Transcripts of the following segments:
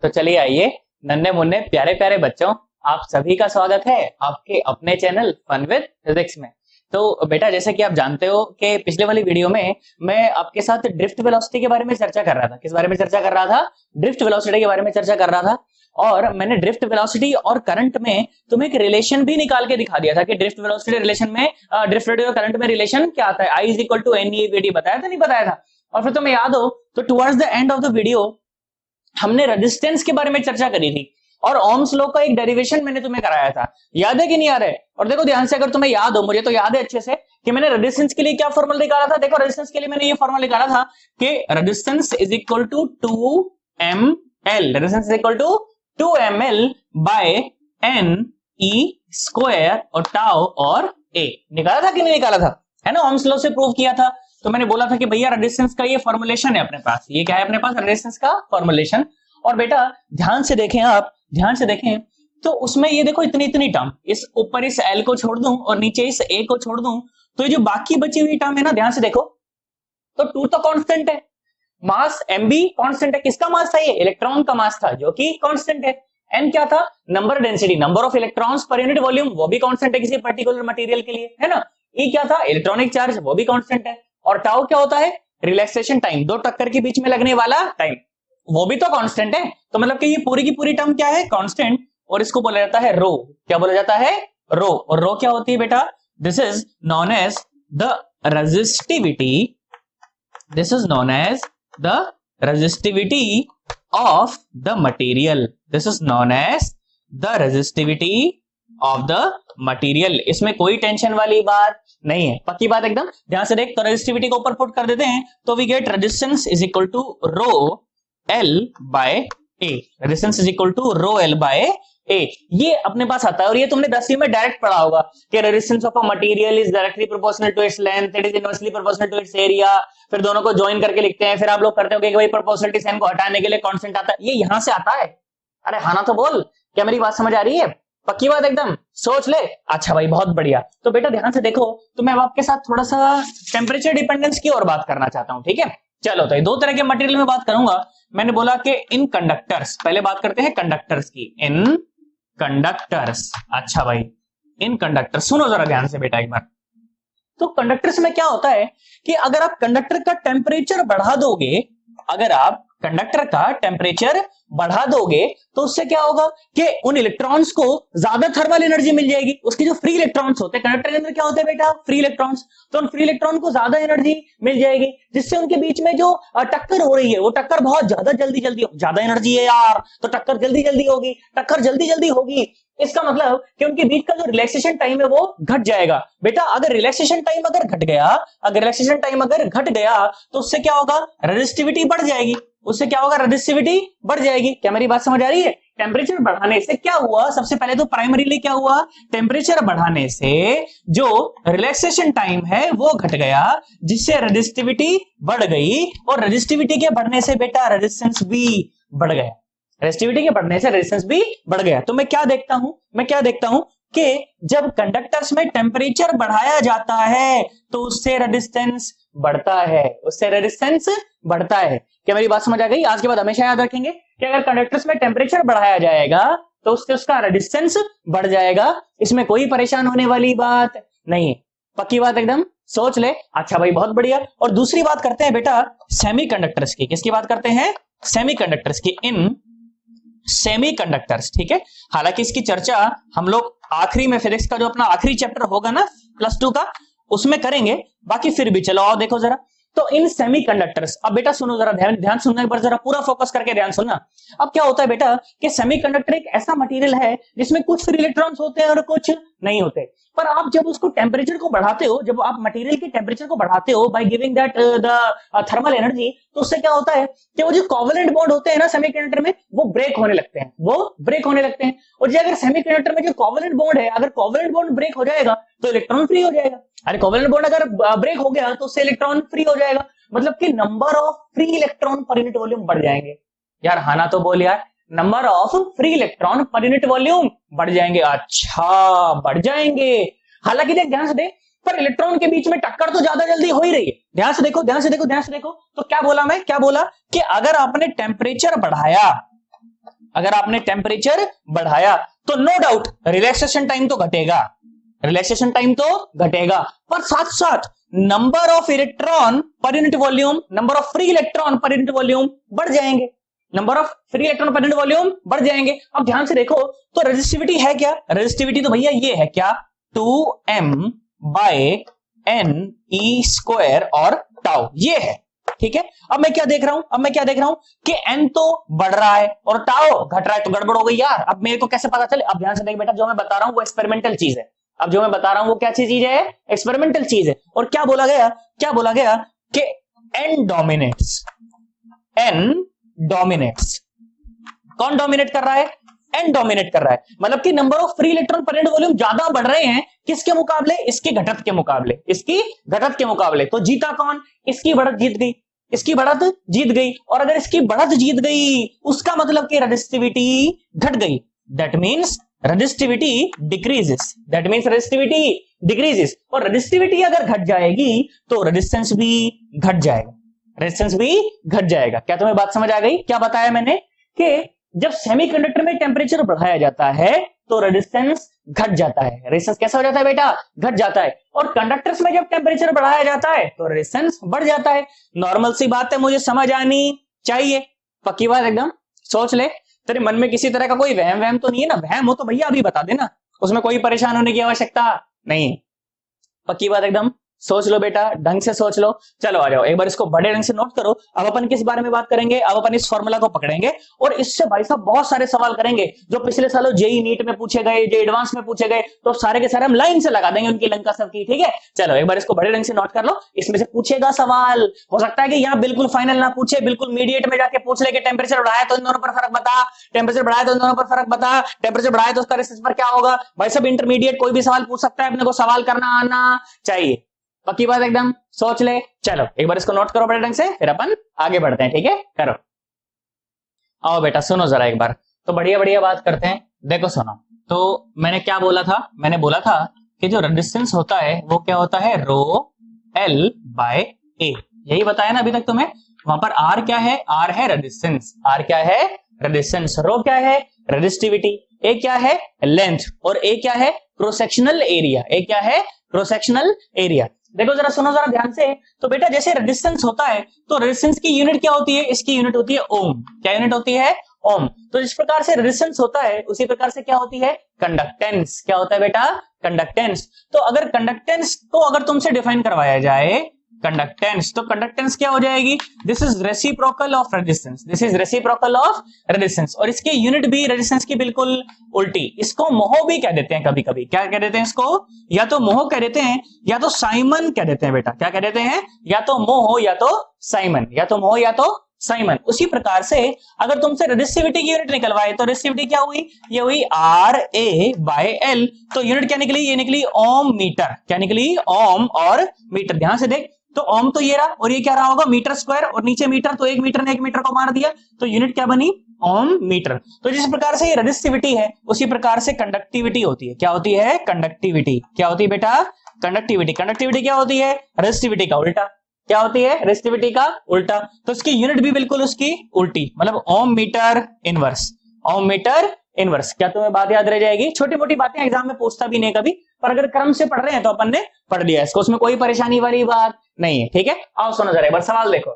तो चलिए आइए नन्हे मुन्ने प्यारे प्यारे बच्चों, आप सभी का स्वागत है आपके अपने चैनल फन विद फिजिक्स में। तो बेटा जैसे कि आप जानते हो कि पिछले वाली वीडियो में मैं आपके साथ ड्रिफ्ट वेलोसिटी के बारे में चर्चा कर रहा था। किस बारे में चर्चा कर रहा था? ड्रिफ्ट वेलोसिटी के बारे में चर्चा कर रहा था। और मैंने ड्रिफ्ट वेलोसिटी और करंट में तुम्हें एक रिलेशन भी निकाल के दिखा दिया था कि ड्रिफ्ट वेलोसिटी रिलेशन में ड्रिफ्ट वेलोसिटी और करंट में रिलेशन क्या आता है। I is equal to N E V D बताया था, नहीं बताया था? और फिर तुम्हें याद हो तो towards the end of the video हमने रेजिस्टेंस के बारे में चर्चा करी थी और ओम्स लॉ का एक डेरिवेशन मैंने तुम्हें कराया था। याद है कि नहीं याद है? और देखो ध्यान से, अगर तुम्हें याद हो, मुझे तो याद है अच्छे से कि मैंने रेजिस्टेंस के लिए क्या फॉर्मूला निकाला था। देखो रेजिस्टेंस के लिए मैंने ये फॉर्मूला निकाला था कि resistance is equal to 2ml, resistance is equal to 2ml by n e square और टाउ और a। निकाला था कि नहीं निकाला था? है ना, ओम्स लॉ से प्रूव किया था। तो मैंने बोला था कि भैया रेजिस्टेंस का ये फॉर्मुलेशन है अपने पास। ये क्या है अपने पास? रेजिस्टेंस का फॉर्मुलेशन। और बेटा ध्यान से देखें, आप ध्यान से देखें तो उसमें ये देखो इतनी इतनी टर्म, इस ऊपर इस L को छोड़ दूं और नीचे इस A को छोड़ दूं तो ये जो बाकी बची हुई टर्म है ना, ध्यान से देखो तो 2 तो कांस्टेंट है, मास m भी कांस्टेंट है। किसका मास था? ये इलेक्ट्रॉन का मास था जो कि कांस्टेंट है। n क्या था? Number density, number of electrons per unit volume, वो भी कांस्टेंट है किसी पर्टिकुलर मटेरियल के लिए, है ना। e क्या था? इलेक्ट्रॉनिक चार्ज, वो भी कांस्टेंट है। और टाउ क्या होता है? रिलैक्सेशन टाइम, दो टक्कर के बीच में लगने वाला टाइम, वो भी तो कांस्टेंट है। तो मतलब कि ये पूरी की पूरी टर्म क्या है? कांस्टेंट। और इसको बोला जाता है रो। क्या बोला जाता है? रो। और रो क्या होती है बेटा? This is known as the resistivity, this is known as the resistivity of the material, this is known as the resistivity of the material. इसमें कोई टेंशन वाली बात नहीं है, पक्की बात एकदम। ध्यान से देख, तो रेजिस्टिविटी को ऊपर पुट कर देते हैं तो we get resistance is equal to rho L by A, resistance is equal to rho L by A. ये अपने पास आता है और ये तुमने 10वीं में डायरेक्ट पढ़ा होगा कि resistance of a material is directly proportional to its length, it is inversely proportional to its area. फिर दोनों को ज्वाइन करके लिखते हैं। फिर आप लोग करते हो कि भाई प्रोपोर्शनलिटी साइन को हटाने के लिए कांस्टेंट आता है, ये यहां से आता है। अरे हाँ ना तो बोल, क्या मेरी बात समझ आ रही है? पक्की बात एकदम, सोच ले। अच्छा भाई बहुत बढ़िया। तो बेटा ध्यान से देखो, तो मैं अब आपके साथ थोड़ा सा टेम्परेचर डिपेंडेंस की ओर बात करना चाहता हूं, ठीक है। चलो तो ये दो तरह के मटेरियल में बात करूंगा। मैंने बोला कि इन कंडक्टर्स, पहले बात करते हैं कंडक्टर्स की। इन कंडक्टर्स, अच्छा भाई इन कंडक्टर, सुनो जरा ध्यान से बेटा एक बार। तो कंडक्टर्स में क्या होता है कि अगर आप कंडक्टर का टेम्परेचर बढ़ा दोगे, अगर आप कंडक्टर का टेम्परेचर बढ़ा दोगे तो उससे क्या होगा कि उन इलेक्ट्रॉन्स को ज्यादा थर्मल एनर्जी मिल जाएगी। उसके जो फ्री इलेक्ट्रॉन्स होते हैं कंडक्टर के अंदर, क्या होते हैं बेटा? Free electrons. तो उन फ्री इलेक्ट्रॉन को ज्यादा एनर्जी मिल जाएगी, जिससे उनके बीच में जो टक्कर हो रही है वो टक्कर बहुत ज्यादा जल्दी जल्दी, ज्यादा एनर्जी है यार तो टक्कर जल्दी जल्दी होगी, टक्कर जल्दी जल्दी होगी। इसका मतलब कि उनके बीच का जो रिलैक्सेशन टाइम है वो घट जाएगा। बेटा अगर रिलैक्सेशन टाइम अगर घट गया, अगर रिलैक्सेशन टाइम अगर घट गया तो उससे क्या होगा? रेजिस्टिविटी बढ़ जाएगी। उससे क्या होगा? रेजिस्टिविटी बढ़ जाएगी। क्या मेरी बात समझ आ रही है? टेम्परेचर बढ़ाने से क्या हुआ? सबसे पहले तो प्राइमरीली क्या हुआ? टेम्परेचर बढ़ाने से जो रिलैक्सेशन टाइम है वो घट गया, जिससे रेजिस्टिविटी बढ़ गई। और रेजिस्टिविटी के बढ़ने से बेटा रेजिस्टेंस भी बढ़ गया। रेजिस्टिविटी के बढ़ने से रेजिस्टेंस भी बढ़ गया। तो मैं क्या देखता हूं कि जब कंडक्टर्स में टेम्परेचर बढ़ाया जाता है तो उससे रेजिस्टेंस बढ़ता है, उससे रेजिस्टेंस बढ़ता है। क्या मेरी बात समझ आ गई? आज के बाद हमेशा याद रखेंगे कि अगर कंडक्टर्स में टेम्परेचर बढ़ाया जाएगा तो उससे उसका रेजिस्टेंस बढ़ जाएगा। इसमें कोई परेशान होने वाली बात नहीं है, पक्की बात एकदम, सोच ले। अच्छा भाई बहुत बढ़िया। और दूसरी बात करते हैं बेटा सेमीकंडक्टर्स की। किसकी बात करते हैं? सेमीकंडक्टर्स की। इन सेमीकंडक्टर्स, ठीक है। हालांकि इसकी चर्चा हम लोग आखिरी में, फिजिक्स का जो अपना आखिरी चैप्टर होगा ना +2 का, उसमें करेंगे। बाकी फिर भी चलो आओ देखो जरा। तो इन सेमीकंडक्टर्स, अब बेटा सुनो जरा, ध्यान सुनना एक बार, जरा पूरा फोकस करके ध्यान सुनना। अब क्या होता है बेटा कि सेमीकंडक्टर एक ऐसा मटेरियल है जिसमें कुछ फ्री इलेक्ट्रॉन्स होते हैं और कुछ नहीं होते। पर आप जब उसको टेम्परेचर को बढ़ाते हो, जब आप मटेरियल के टेम्परेचर को बढ़ाते हो by giving that the thermal energy, तो उससे क्या होता है कि वो जो कोवेलेंट बॉन्ड होते हैं ना सेमीकंडक्टर में, वो ब्रेक होने लगते हैं, वो ब्रेक होने लगते हैं। और जो अगर सेमीकंडक्टर में जो कोवेलेंट बॉन्ड है, अगर कोवेलेंट बॉन्ड ब्रेक हो जाएगा तो इलेक्ट्रॉन फ्री हो जाएगा। अरे कोवेलेंट बॉन्ड अगर ब्रेक हो गया तो उससे इलेक्ट्रॉन फ्री हो जाएगा, मतलब कि number of free electron per unit volume बढ़ जाएंगे। यार हाँ ना तो बोल यार, number of free electron per unit volume बढ़ जाएंगे। अच्छा बढ़ जाएंगे। हालांकि देख ध्यान से देख, पर इलेक्ट्रॉन के बीच में टक्कर तो ज्यादा जल्दी हो ही रही है। ध्यान से देखो, ध्यान से देखो, ध्यान से देखो। तो क्या बोला मैं, क्या बोला कि अगर आपने टेम्परेचर बढ़ाया, अगर आपने टेम्परेचर बढ़ाया तो नो डाउट रिलैक्सेशन टाइम तो घटेगा, रिलैक्सेशन टाइम तो घटेगा, पर साथ साथ number of electron per unit volume, number of free electron per unit volume बढ़ जाएंगे, number of free electron per unit volume बढ़ जाएंगे। अब ध्यान से देखो तो रेजिस्टिविटी है क्या, रेजिस्टिविटी तो भैया ये है क्या, 2m by n e square और टाउ, ये है, ठीक है। अब मैं क्या देख रहा हूं, अब मैं क्या देख रहा हूं कि n तो बढ़ रहा है और टाउ घट रहा है, तो गड़बड़ हो गई यार। अब मेरे को कैसे पता चले, अब ध्यान से देख बेटा, जो मैं बता रहा हूं वो एक्सपेरिमेंटल चीज है, अब जो मैं बता रहा हूं वो क्या चीज है, एक्सपेरिमेंटल चीज है। और क्या बोला गया, क्या बोला गया कि n डोमिनेट्स, n डोमिनेट्स, कौन डोमिनेट कर रहा है, n डोमिनेट कर रहा है, मतलब कि number of free electron per unit volume ज्यादा बढ़ रहे हैं, किसके मुकाबले, इसके घटत के मुकाबले, इसकी घटत के मुकाबले। तो जीता कौन, इसकी बढ़त जीत गई, इसकी बढ़त जीत गई, और अगर इसकी बढ़त जीत गई उसका मतलब कि रेजिस्टिविटी घट गई, that means resistivity decreases, that means resistivity decreases. और रेजिस्टिविटी अगर घट जाएगी तो रेजिस्टेंस भी घट जाएगा, रेजिस्टेंस भी घट जाएगा। क्या तुम्हें बात समझ आ गई, क्या बताया मैंने कि जब सेमीकंडक्टर में टेम्परेचर बढ़ाया जाता है तो रेजिस्टेंस घट जाता है, रेजिस्टेंस कैसा हो जाता है बेटा, घट जाता है। और कंडक्टर्स में जब टेम्परेचर बढ़ाया जाता है तो रेजिस्टेंस बढ़ जाता है। नॉर्मल सी बात है, मुझे समझ आनी चाहिए, पक्की बात एकदम, सोच ले, तेरे मन में किसी तरह का कोई वहम वहम तो नहीं है ना, वहम हो तो भैया अभी बता देना, उसमें कोई परेशान होने की आवश्यकता नहीं, पक्की बात एकदम, सोच लो बेटा, ढंग से सोच लो। चलो आ जाओ, एक बार इसको बड़े ढंग से नोट करो। अब अपन किस बारे में बात करेंगे, अब अपन इस फॉर्मूला को पकड़ेंगे और इससे भाई साहब बहुत सारे सवाल करेंगे जो पिछले सालों जेई नीट में पूछे गए, जो एडवांस में पूछे गए, तो सारे के सारे हम लाइन से लगा देंगे उनकी लंका सब की, ठीक है। चलो एक बार इसको बड़े ढंग से नोट कर लो, इसमें से पूछेगा सवाल, हो सकता है कि यहाँ बिल्कुल फाइनल ना पूछे, बिल्कुल मीडिएट में जाके पूछ ले कि टेम्परेचर बढ़ाया तो इन दोनों पर फर्क बता, टेम्परेचर बढ़ाया तो इन दोनों पर फर्क बता, टेम्परेचर बढ़ाया तो उसका रेजिस्टेंस पर क्या होगा। भाई साहब इंटरमीडिएट कोई भी सवाल पूछ सकता है, अपने को सवाल करना आना चाहिए, पक्की बात एकदम, सोच ले। चलो एक बार इसको नोट करो बड़े ढंग से, फिर अपन आगे बढ़ते हैं, ठीक है, करो। आओ बेटा सुनो जरा एक बार, तो बढ़िया बढ़िया बात करते हैं। देखो सुनो, तो मैंने क्या बोला था, मैंने बोला था कि जो रेजिस्टेंस होता है वो क्या होता है, रो एल बाय ए, यही बताया ना अभी तक तुम्हें। वहां पर आर क्या है, आर है रेजिस्टेंस, आर क्या है रेजिस्टेंस, रो क्या है रेजिस्टिविटी, ए क्या है लेंथ, और ए क्या है क्रॉस सेक्शनल एरिया, ए क्या है क्रॉस सेक्शनल एरिया। देखो जरा सुनो जरा ध्यान से, तो बेटा जैसे रेजिस्टेंस होता है तो रेजिस्टेंस की यूनिट क्या होती है, इसकी यूनिट होती है ओम, क्या यूनिट होती है ओम। तो जिस प्रकार से रेजिस्टेंस होता है उसी प्रकार से क्या होती है कंडक्टेंस, क्या होता है बेटा कंडक्टेंस। तो अगर कंडक्टेंस को अगर तुमसे डिफाइन करवाया जाए कंडक्टेंस, तो कंडक्टेंस क्या हो जाएगी, this is reciprocal of resistance, this is reciprocal of resistance. और इसकी यूनिट भी रेजिस्टेंस की बिल्कुल उल्टी, इसको मोह भी कह देते हैं कभी कभी, क्या कह देते हैं इसको, या तो मोह कह देते हैं या तो साइमन कह देते हैं बेटा, क्या कह देते हैं, या तो मोह या तो साइमन, या तो मोह या तो साइमन। उसी प्रकार से अगर तुमसे रेजिस्टिविटी की यूनिट निकलवाए तो रेजिस्टिविटी क्या हुई, ये हुई आर ए बाय एल, तो यूनिट क्या निकली, ये निकली ओम मीटर, क्या निकली ओम और मीटर। ध्यान से देख, तो ओम तो ये रहा और ये क्या रहा होगा मीटर स्क्वायर, और नीचे मीटर, तो एक मीटर ने एक मीटर को मार दिया, तो यूनिट क्या बनी ओम मीटर। तो जिस प्रकार से ये रेजिस्टिविटी है उसी प्रकार से कंडक्टिविटी होती है, क्या होती है कंडक्टिविटी, क्या होती है बेटा कंडक्टिविटी। कंडक्टिविटी क्या होती है रेजिस्टिविटी का उल्टा, क्या होती है रेजिस्टिविटी का उल्टा। तो इसकी यूनिट भी बिल्कुल उसकी उल्टी, मतलब ओम मीटर इनवर्स, ओम मीटर इनवर्स। क्या तुम्हें बात याद रह जाएगी, छोटी मोटी बातें एग्जाम में पूछता भी नहीं कभी, पर अगर क्रम से पढ़ रहे हैं तो अपन ने पढ़ लिया इसको, उसमें कोई परेशानी वाली बात नहीं है, ठीक है। आओ सुनो जरा एक बार सवाल देखो।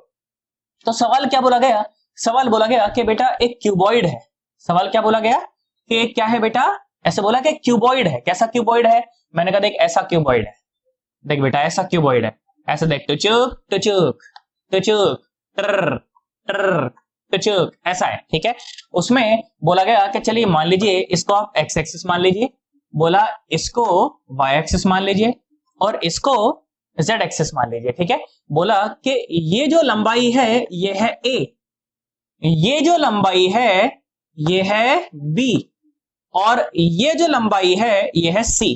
तो सवाल क्या बोला गया, सवाल बोला गया कि बेटा एक क्यूबॉइड है, सवाल क्या बोला गया कि एक क्या है बेटा, ऐसे बोला कि क्यूबॉइड है। कैसा क्यूबॉइड है, मैंने कहा देख ऐसा क्यूबॉइड है, देख बेटा ऐसा क्यूबॉइड है, ऐसे देख टुचुक टुचुक टुचुक टर टर टुचुक, ऐसा है, ठीक है। उसमें बोला गया कि चलिए मान लीजिए इसको आप एक्स एक्सिस मान लीजिए, बोला इसको वाई एक्सिस मान लीजिए और इसको जेड एक्सिस मान लीजिए, ठीक है। बोला कि ये जो लंबाई है ये है ए, ये जो लंबाई है ये है बी, और ये जो लंबाई है ये है सी,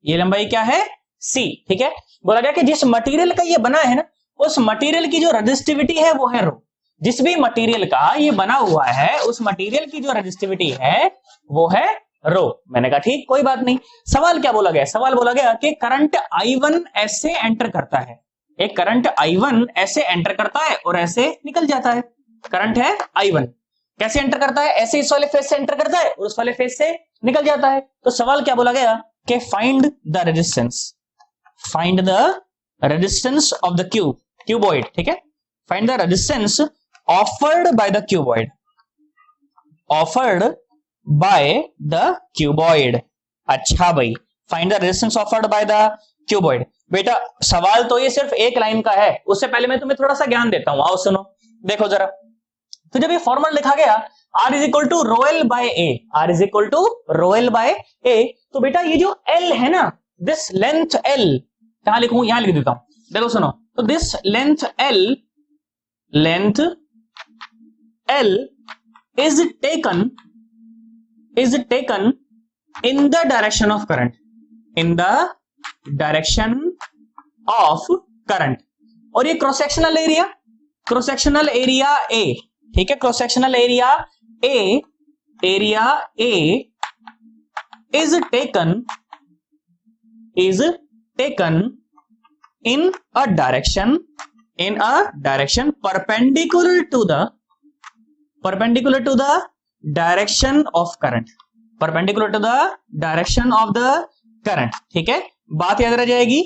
ये लंबाई क्या है सी, ठीक है। बोला गया कि जिस मटेरियल का ये बना है ना उस मटेरियल की जो रेजिस्टिविटी है वो है रो, जिस भी मटेरियल का ये बना हुआ है उस मटेरियल की जो रेजिस्टिविटी है वो है रो। मैंने कहा ठीक कोई बात नहीं। सवाल क्या बोला गया, सवाल बोला गया कि करंट I1 ऐसे एंटर करता है, एक करंट I1 ऐसे एंटर करता है और ऐसे निकल जाता है, करंट है I1, कैसे एंटर करता है? ऐसे इस वाले फेस से एंटर करता है और उस वाले फेस से निकल जाता है। तो सवाल क्या बोला गया कि find the resistance, find the resistance of the cuboid, ठीक है, find the resistance offered by the cuboid, offered by the cuboid. अच्छा भाई, find the resistance offered by the cuboid. बेटा सवाल तो ये सिर्फ एक लाइन का है, उससे पहले मैं तुम्हें थोड़ा सा ज्ञान देता हूं, आओ सुनो। देखो जरा, तो जब ये फॉर्मूला लिखा गया R is equal to rho L by A, R is equal to rho L by A, तो बेटा ये जो L है ना, दिस लेंथ L, कहां लिखूं? यहां लिख देता हूं। देखो सुनो, तो this length L, length L is taken in the direction of current, in the direction of current। और ये cross sectional area, cross sectional area A, ठीक है, cross sectional area A, area A is taken in a direction perpendicular to the direction of current, perpendicular to the direction of the current, ठीक है। बात याद रह जाएगी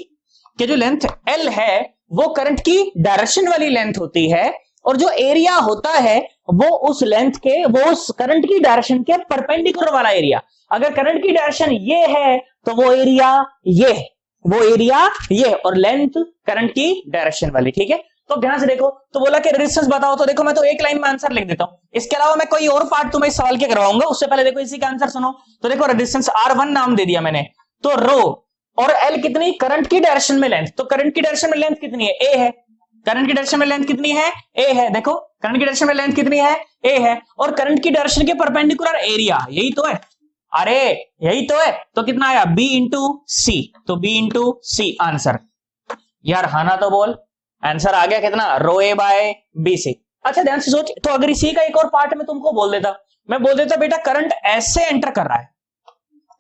कि जो लेंथ L है वो करंट की डायरेक्शन वाली लेंथ होती है, और जो एरिया होता है वो उस लेंथ के, वो उस करंट की डायरेक्शन के परपेंडिकुलर वाला एरिया। अगर करंट की डायरेक्शन ये है तो वो एरिया ये है, वो एरिया ये है, और लेंथ करंट की डायरेक्शन वाली, ठीक है। तो ध्यान से देखो, तो बोला कि रेजिस्टेंस बताओ, तो देखो मैं तो एक लाइन में आंसर लिख देता हूं, इसके अलावा मैं कोई और पार्ट तुम्हें इस सवाल के करवाऊंगा, उससे पहले देखो इसी का आंसर सुनो। तो देखो रेजिस्टेंस R1 नाम दे दिया मैंने, तो रो और L कितनी? करंट की डायरेक्शन में लेंथ, तो करंट की डायरेक्शन में लेंथ कितनी है? A है। करंट की डायरेक्शन में लेंथ कितनी है? A है। देखो करंट की डायरेक्शन में लेंथ कितनी है? A है। और करंट की डायरेक्शन के परपेंडिकुलर एरिया, यही तो है, अरे यही तो है, तो कितना आया? B इंटू सी, तो B इंटू सी आंसर। यार हाना तो बोल, आंसर आ गया कितना? रो ए बाय बी सी। अच्छा ध्यान से सोच, तो अगर इसी का एक और पार्ट में तुमको बोल देता, मैं बोल देता बेटा करंट ऐसे एंटर कर रहा है,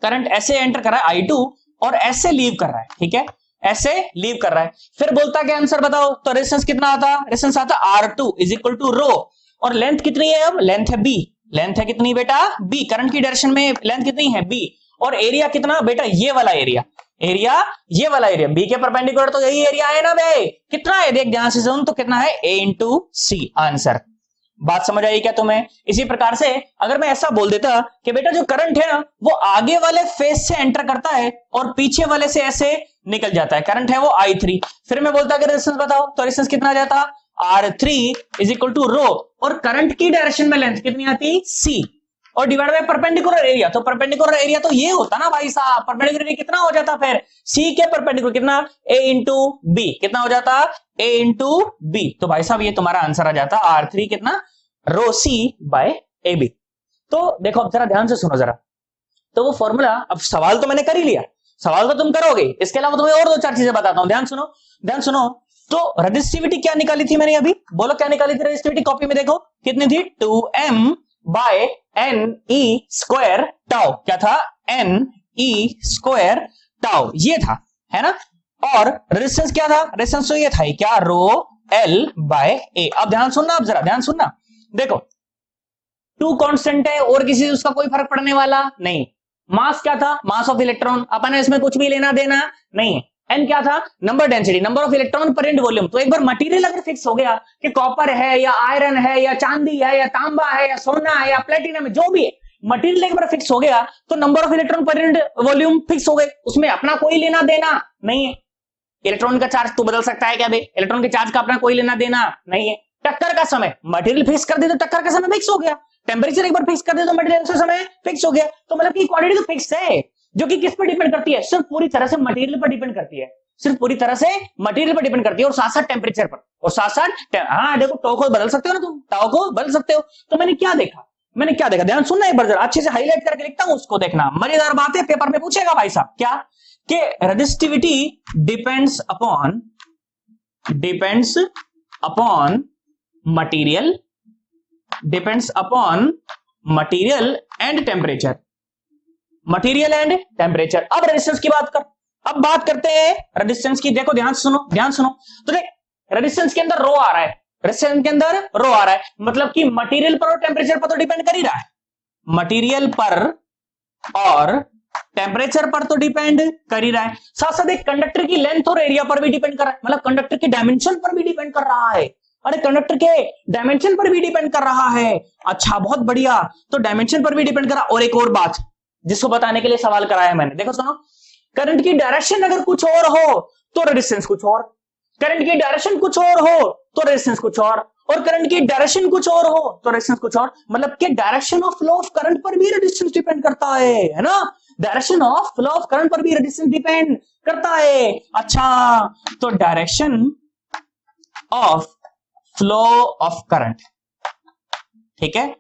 करंट ऐसे एंटर कर रहा है I2 और ऐसे लीव कर रहा है, ठीक है, ऐसे लीव कर रहा है। फिर बोलता क्या आंसर बताओ, तो रेजिस्टेंस कितना आता? रेजिस्टेंस आता R2 इज इक्वल टू रो, और लेंथ कितनी है? अब लेंथ है B, लेंथ है कितनी बेटा? B, करंट की डायरेक्शन में लेंथ कितनी है? B, और एरिया कितना बेटा? ये वाला एरिया, एरिया ये वाला एरिया, B के परपेंडिकुलर तो यही एरिया है ना बे, कितना है देख ध्यान से सुन, तो कितना है? A into C answer. बात समझ आई क्या तुम्हें? इसी प्रकार से अगर मैं ऐसा बोल देता कि बेटा जो करंट है ना वो आगे वाले फेस से एंटर करता है और पीछे वाले से ऐसे निकल जाता है, करंट है वो I3, फिर मैं बोलता कि रेजिस्टेंस बताओ, तो रेजिस्टेंस कितना आ जाता? R3 इज इक्वल टू रो, और करंट की डायरेक्शन में लेंथ कितनी आती? C, और डिवाइड बाय परपेंडिकुलर एरिया, तो परपेंडिकुलर एरिया तो ये होता ना भाई साहब, परपेंडिकुलर एरिया कितना हो जाता फिर? C के परपेंडिकुलर कितना? A इंटू बी, कितना हो जाता? A इंटू बी, तो भाई साहब ये तुम्हारा आंसर आ जाता R3 कितना? रो C बाय ए बी। तो देखो अब जरा ध्यान से सुनो जरा, तो वो फॉर्मूला, अब सवाल तो मैंने कर ही लिया, सवाल तो तुम करोगे, इसके अलावा तुम्हें और दो चार चीजें बताता हूं, ध्यान सुनो, ध्यान सुनो। तो रेजिस्टिविटी क्या निकाली थी मैंने अभी, बोलो क्या निकाली थी रेजिस्टिविटी? कॉपी में देखो कितनी थी? 2m by N E square tau, क्या था? एन ई स्क्वायर टाउ, ये था, है ना। और रेजिस्टेंस क्या था? रेजिस्टेंस तो ये था क्या? रो एल बाय ए। अब ध्यान सुनना, अब जरा ध्यान सुनना, देखो 2 कांस्टेंट है और किसी उसका कोई फर्क पड़ने वाला नहीं। मास क्या था? मास ऑफ इलेक्ट्रॉन, अपन इसमें कुछ भी लेना देना नहीं है। एन क्या था? Number density, number of electron per unit volume. तो एक बार मटेरियल अगर फिक्स हो गया कि कॉपर है या आयरन है या चांदी है या तांबा है या सोना है या प्लेटिनम है, जो भी है, मटेरियल एक बार फिक्स हो गया तो number of electron per unit volume fix हो गए, उसमें अपना कोई लेना देना नहीं है। इलेक्ट्रॉन का चार्ज तो बदल सकता है क्या बे? इलेक्ट्रॉन के चार्ज का अपना कोई लेना देना नहीं है। टक्कर का समय, मटेरियल फिक्स कर दे तो टक्कर का समय फिक्स हो गया, टेम्परेचर एक बार फिक्स कर दे तो मटेरियल का समय फिक्स हो गया। तो मतलब कि क्वांटिटी तो फिक्स है, जो कि किस पर डिपेंड करती है? सिर्फ पूरी तरह से मटेरियल पर डिपेंड करती है, सिर्फ पूरी तरह से मटेरियल पर डिपेंड करती है, और साथ साथ टेम्परेचर पर, और साथ साथ हाँ देखो टाउ को बदल सकते हो ना तुम, टाउ को बदल सकते हो। तो मैंने क्या देखा, मैंने क्या देखा, ध्यान सुनना एक बार जरा, अच्छे से हाईलाइट करके लिखता हूं, उसको देखना, मजेदार बात है, पेपर में पूछेगा भाई साहब। क्या कि resistivity depends upon material, depends upon material and temperature, material and temperature. अब रेजिस्टेंस की बात कर, अब बात करते हैं रेजिस्टेंस की। देखो ध्यान सुनो, ध्यान सुनो, तो देख रेजिस्टेंस के अंदर रो आ रहा है, रेजिस्टेंस के अंदर रो आ रहा है, मतलब कि मटेरियल पर और टेम्परेचर पर तो डिपेंड कर ही रहा है, मटेरियल पर और टेम्परेचर पर तो डिपेंड कर ही रहा है, साथ साथ एक कंडक्टर की लेंथ और एरिया पर भी डिपेंड कर रहा है, मतलब कंडक्टर के डायमेंशन पर भी डिपेंड कर रहा है। अरे कंडक्टर के डायमेंशन पर भी डिपेंड कर रहा है। अच्छा बहुत बढ़िया, तो डायमेंशन पर भी डिपेंड कर रहा। और एक और बात जिसको बताने के लिए सवाल कराया मैंने, देखो सुनो, करंट की डायरेक्शन अगर कुछ और हो तो रेजिस्टेंस कुछ और, करंट की डायरेक्शन कुछ और हो तो रेजिस्टेंस कुछ और करंट की डायरेक्शन कुछ और हो तो रेजिस्टेंस कुछ और, मतलब कि direction of flow of current पर भी रेजिस्टेंस डिपेंड करता है ना, direction of flow of current पर भी रेजिस्टेंस डिपेंड करता है। अच्छा तो direction of flow of current, ठीक है,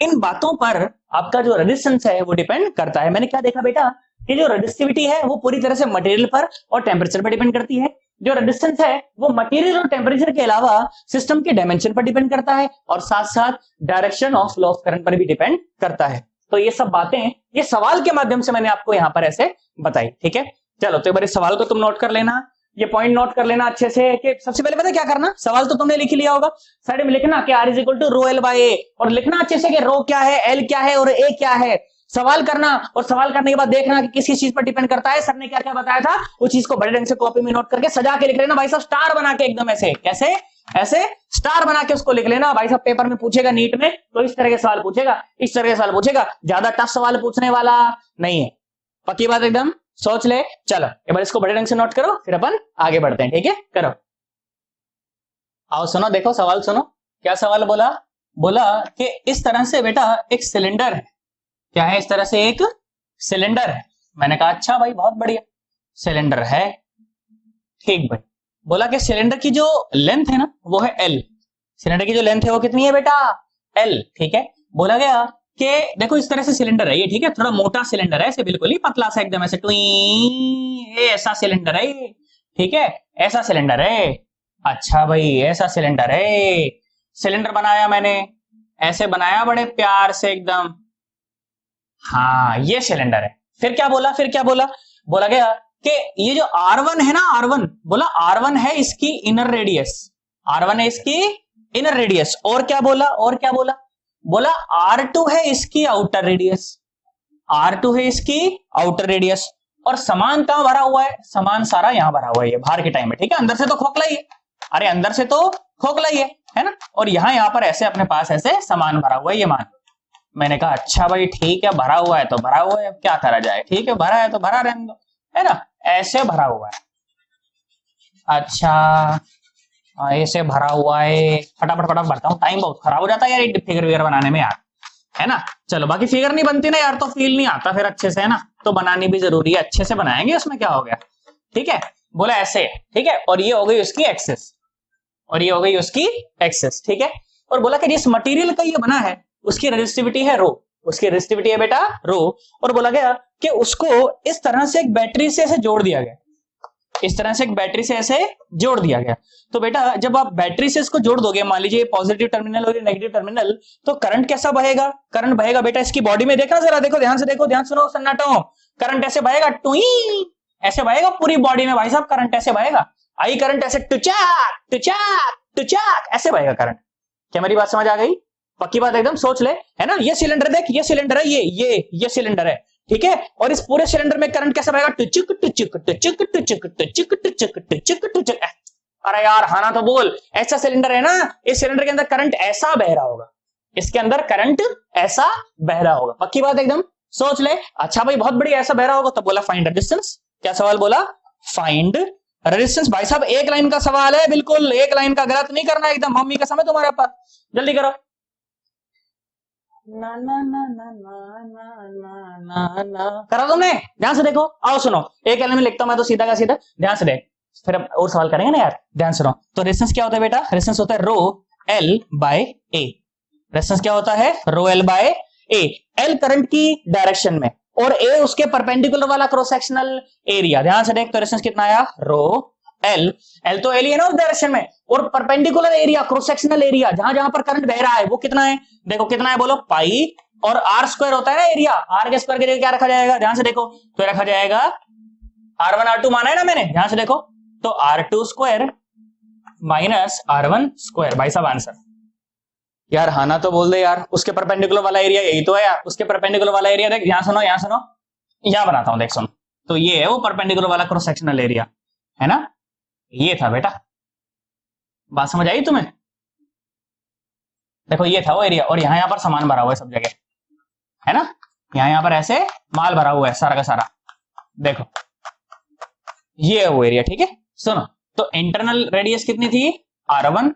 इन बातों पर आपका जो रेजिस्टेंस है वो डिपेंड करता है। मैंने क्या देखा बेटा कि जो रेजिस्टिविटी है वो पूरी तरह से मटेरियल पर और टेम्परेचर पर डिपेंड करती है, जो रेजिस्टेंस है वो मटेरियल और टेम्परेचर के अलावा सिस्टम के डायमेंशन पर डिपेंड करता है और साथ साथ direction of flow of current पर भी डिपेंड करता है। तो ये सब बातें ये सवाल के माध्यम से मैंने आपको यहां पर ऐसे बताई, ठीक है। चलो तो एक बार इस सवाल को तुम नोट कर लेना, ये पॉइंट नोट कर लेना अच्छे से कि सबसे पहले पता क्या करना, सवाल तो तुमने लिख लिया होगा, साइड में लिखना कि R is equal to rho L by A, और लिखना अच्छे से कि रो क्या है, एल क्या है और ए क्या है। सवाल करना और सवाल करने के बाद देखना कि किस चीज पर डिपेंड करता है, सर ने क्या क्या बताया था उस चीज को बड़े ढंग से कॉपी में नोट करके सजा के लिख लेना भाई साहब, स्टार बना के एकदम ऐसे, कैसे ऐसे स्टार बना के उसको लिख लेना भाई साहब। पेपर में पूछेगा नीट में तो इस तरह के सवाल पूछेगा, इस तरह के सवाल पूछेगा, ज्यादा टफ सवाल पूछने वाला नहीं है, पक्की बात एकदम सोच ले। चलो एक बार इसको बड़े ढंग से नोट करो फिर अपन आगे बढ़ते हैं, ठीक है, करो। आओ सुनो, देखो सवाल सुनो, क्या सवाल बोला, बोला कि इस तरह से बेटा एक सिलेंडर है, क्या है, इस तरह से एक सिलेंडर है। मैंने कहा अच्छा भाई बहुत बढ़िया, सिलेंडर है, ठीक भाई। बोला कि सिलेंडर की जो लेंथ है ना वो है एल, सिलेंडर की जो लेंथ है वो कितनी है बेटा, एल, ठीक है। बोला गया कि देखो इस तरह से सिलेंडर है ये, ठीक है, थोड़ा मोटा सिलेंडर है, ऐसे बिल्कुल ही पतला सा एकदम ऐसे टुई, ऐसा सिलेंडर है, ठीक है, ऐसा सिलेंडर है। अच्छा भाई ऐसा सिलेंडर है, सिलेंडर बनाया मैंने, ऐसे बनाया बड़े प्यार से एकदम, हाँ ये सिलेंडर है। फिर क्या बोला, फिर क्या बोला, बोला गया कि ये जो R1 है ना, R1, बोला R1 है इसकी इनर रेडियस, R1 है इसकी इनर रेडियस, और क्या बोला, और क्या बोला, बोला R2 है इसकी आउटर रेडियस, R2 है इसकी आउटर रेडियस, और सामान कहां भरा हुआ है, सामान सारा यहां भरा हुआ है ये बाहर के टाइम में, ठीक है, अंदर से तो खोखला ही है, अरे अंदर से तो खोखला ही है ना, और यहां पर ऐसे अपने पास ऐसे सामान भरा हुआ है ये मान। मैंने कहा अच्छा भाई ठीक है, भरा हुआ है तो भरा हुआ है, अब क्या करा जाए, ठीक है भरा है तो भरा रहने दो, है ना, ऐसे भरा हुआ है। अच्छा ऐसे भरा हुआ है, फटाफट फटाफट भरता हूँ, टाइम बहुत खराब हो जाता है यार एक फिगर विगर बनाने में यार, है ना। चलो बाकी फिगर नहीं बनती ना यार तो फील नहीं आता फिर अच्छे से, है ना, तो बनानी भी जरूरी है, अच्छे से बनाएंगे उसमें क्या हो गया, ठीक है। बोला ऐसे, ठीक है, और ये हो गई उसकी एक्सेस, और ये हो गई उसकी एक्सेस, ठीक है। और बोला कि जिस मटेरियल का ये बना है उसकी रेजिस्टिविटी है रो, उसकी रेजिस्टिविटी है बेटा रो, और बोला गया कि उसको इस तरह से एक बैटरी से ऐसे जोड़ दिया गया, इस तरह से एक बैटरी से ऐसे जोड़ दिया गया। तो बेटा जब आप बैटरी से इसको जोड़ दोगे, मान लीजिए पॉजिटिव टर्मिनल और नेगेटिव टर्मिनल, तो करंट कैसा बहेगा, करंट बहेगा बेटा इसकी बॉडी में, देखना जरा, देखो ध्यान से, देखो ध्यान सुनो सन्नाटो, करंट ऐसे बहेगा टुई, ऐसे बहेगा पूरी बॉडी में भाई साहब, करंट ऐसे बहेगा, आई करंट ऐसे टुचाक टुचाक टुचाक ऐसे बहेगा करंट। क्या मेरी बात समझ आ गई, पक्की बात एकदम सोच ले, है ना। ये सिलेंडर देख, ये सिलेंडर है, ये सिलेंडर है, ठीक है, और इस पूरे सिलेंडर में करंट कैसा बहेगा, टुचुक टुचुक टुचुक टुचुक टुचुक टुचुक टुचुक टुचुक। अरे यार हाँ ना तो बोल, ऐसा सिलेंडर है ना, इस सिलेंडर के अंदर करंट ऐसा बह रहा होगा, इसके अंदर करंट ऐसा बह रहा होगा, पक्की बात एकदम सोच ले। अच्छा भाई बहुत बढ़िया, ऐसा बह रहा होगा, तब बोला फाइंड रेजिस्टेंस, क्या सवाल बोला, फाइंड रेजिस्टेंस। भाई साहब एक लाइन का सवाल है, बिल्कुल एक लाइन का, गलत नहीं करना एकदम, मम्मी का समय तुम्हारे पास, जल्दी करो। ना ना ना ना ना ना ना ना करा तुमने, ध्यान से देखो, आओ सुनो, एक लाइन में लिखता हूं मैं तो सीधा का सीधा, ध्यान से देख, फिर अब और सवाल करेंगे ना यार, ध्यान सुनो। तो रेजिस्टेंस क्या होता है बेटा, रेजिस्टेंस होता है रो एल बाय ए, रेजिस्टेंस क्या होता है, रो L by A, L current की डायरेक्शन में और ए उसके परपेंडिकुलर वाला क्रॉस सेक्शनल एरिया, ध्यान से देख, तो रेजिस्टेंस कितना आया, रो एल, एल तो एल ही है ना उस डायरेक्शन में, और perpendicular area cross sectional area जहां जहां पर करंट बह रहा है वो कितना है, देखो कितना है, बोलो पाई, और आर स्क्वायर होता है ना एरिया, आर के स्क्वायर के जगह क्या रखा जाएगा, ध्यान से देखो, तो रखा जाएगा R1 R2 माना है ना मैंने, ध्यान से देखो, तो R2 square minus R1 square. भाई साहब आंसर। यार हाँ ना तो बोल दे यार, उसके परपेंडिकुलर वाला एरिया यही तो है यार, उसके परपेंडिकुलर वाला एरिया देख, यहां सुनो यहां सुनो, यहां बनाता हूं देख सुन। तो ये है वो परपेंडिकुलर वाला क्रॉस सेक्शनल एरिया, है ना, ये था बेटा। बात समझ आई तुम्हें? देखो ये था वो एरिया, और यहाँ पर सामान भरा हुआ है सब जगह, है ना, यहाँ पर ऐसे माल भरा हुआ है सारा का सारा। देखो ये है वो एरिया, ठीक है। सुनो, तो इंटरनल रेडियस कितनी थी R1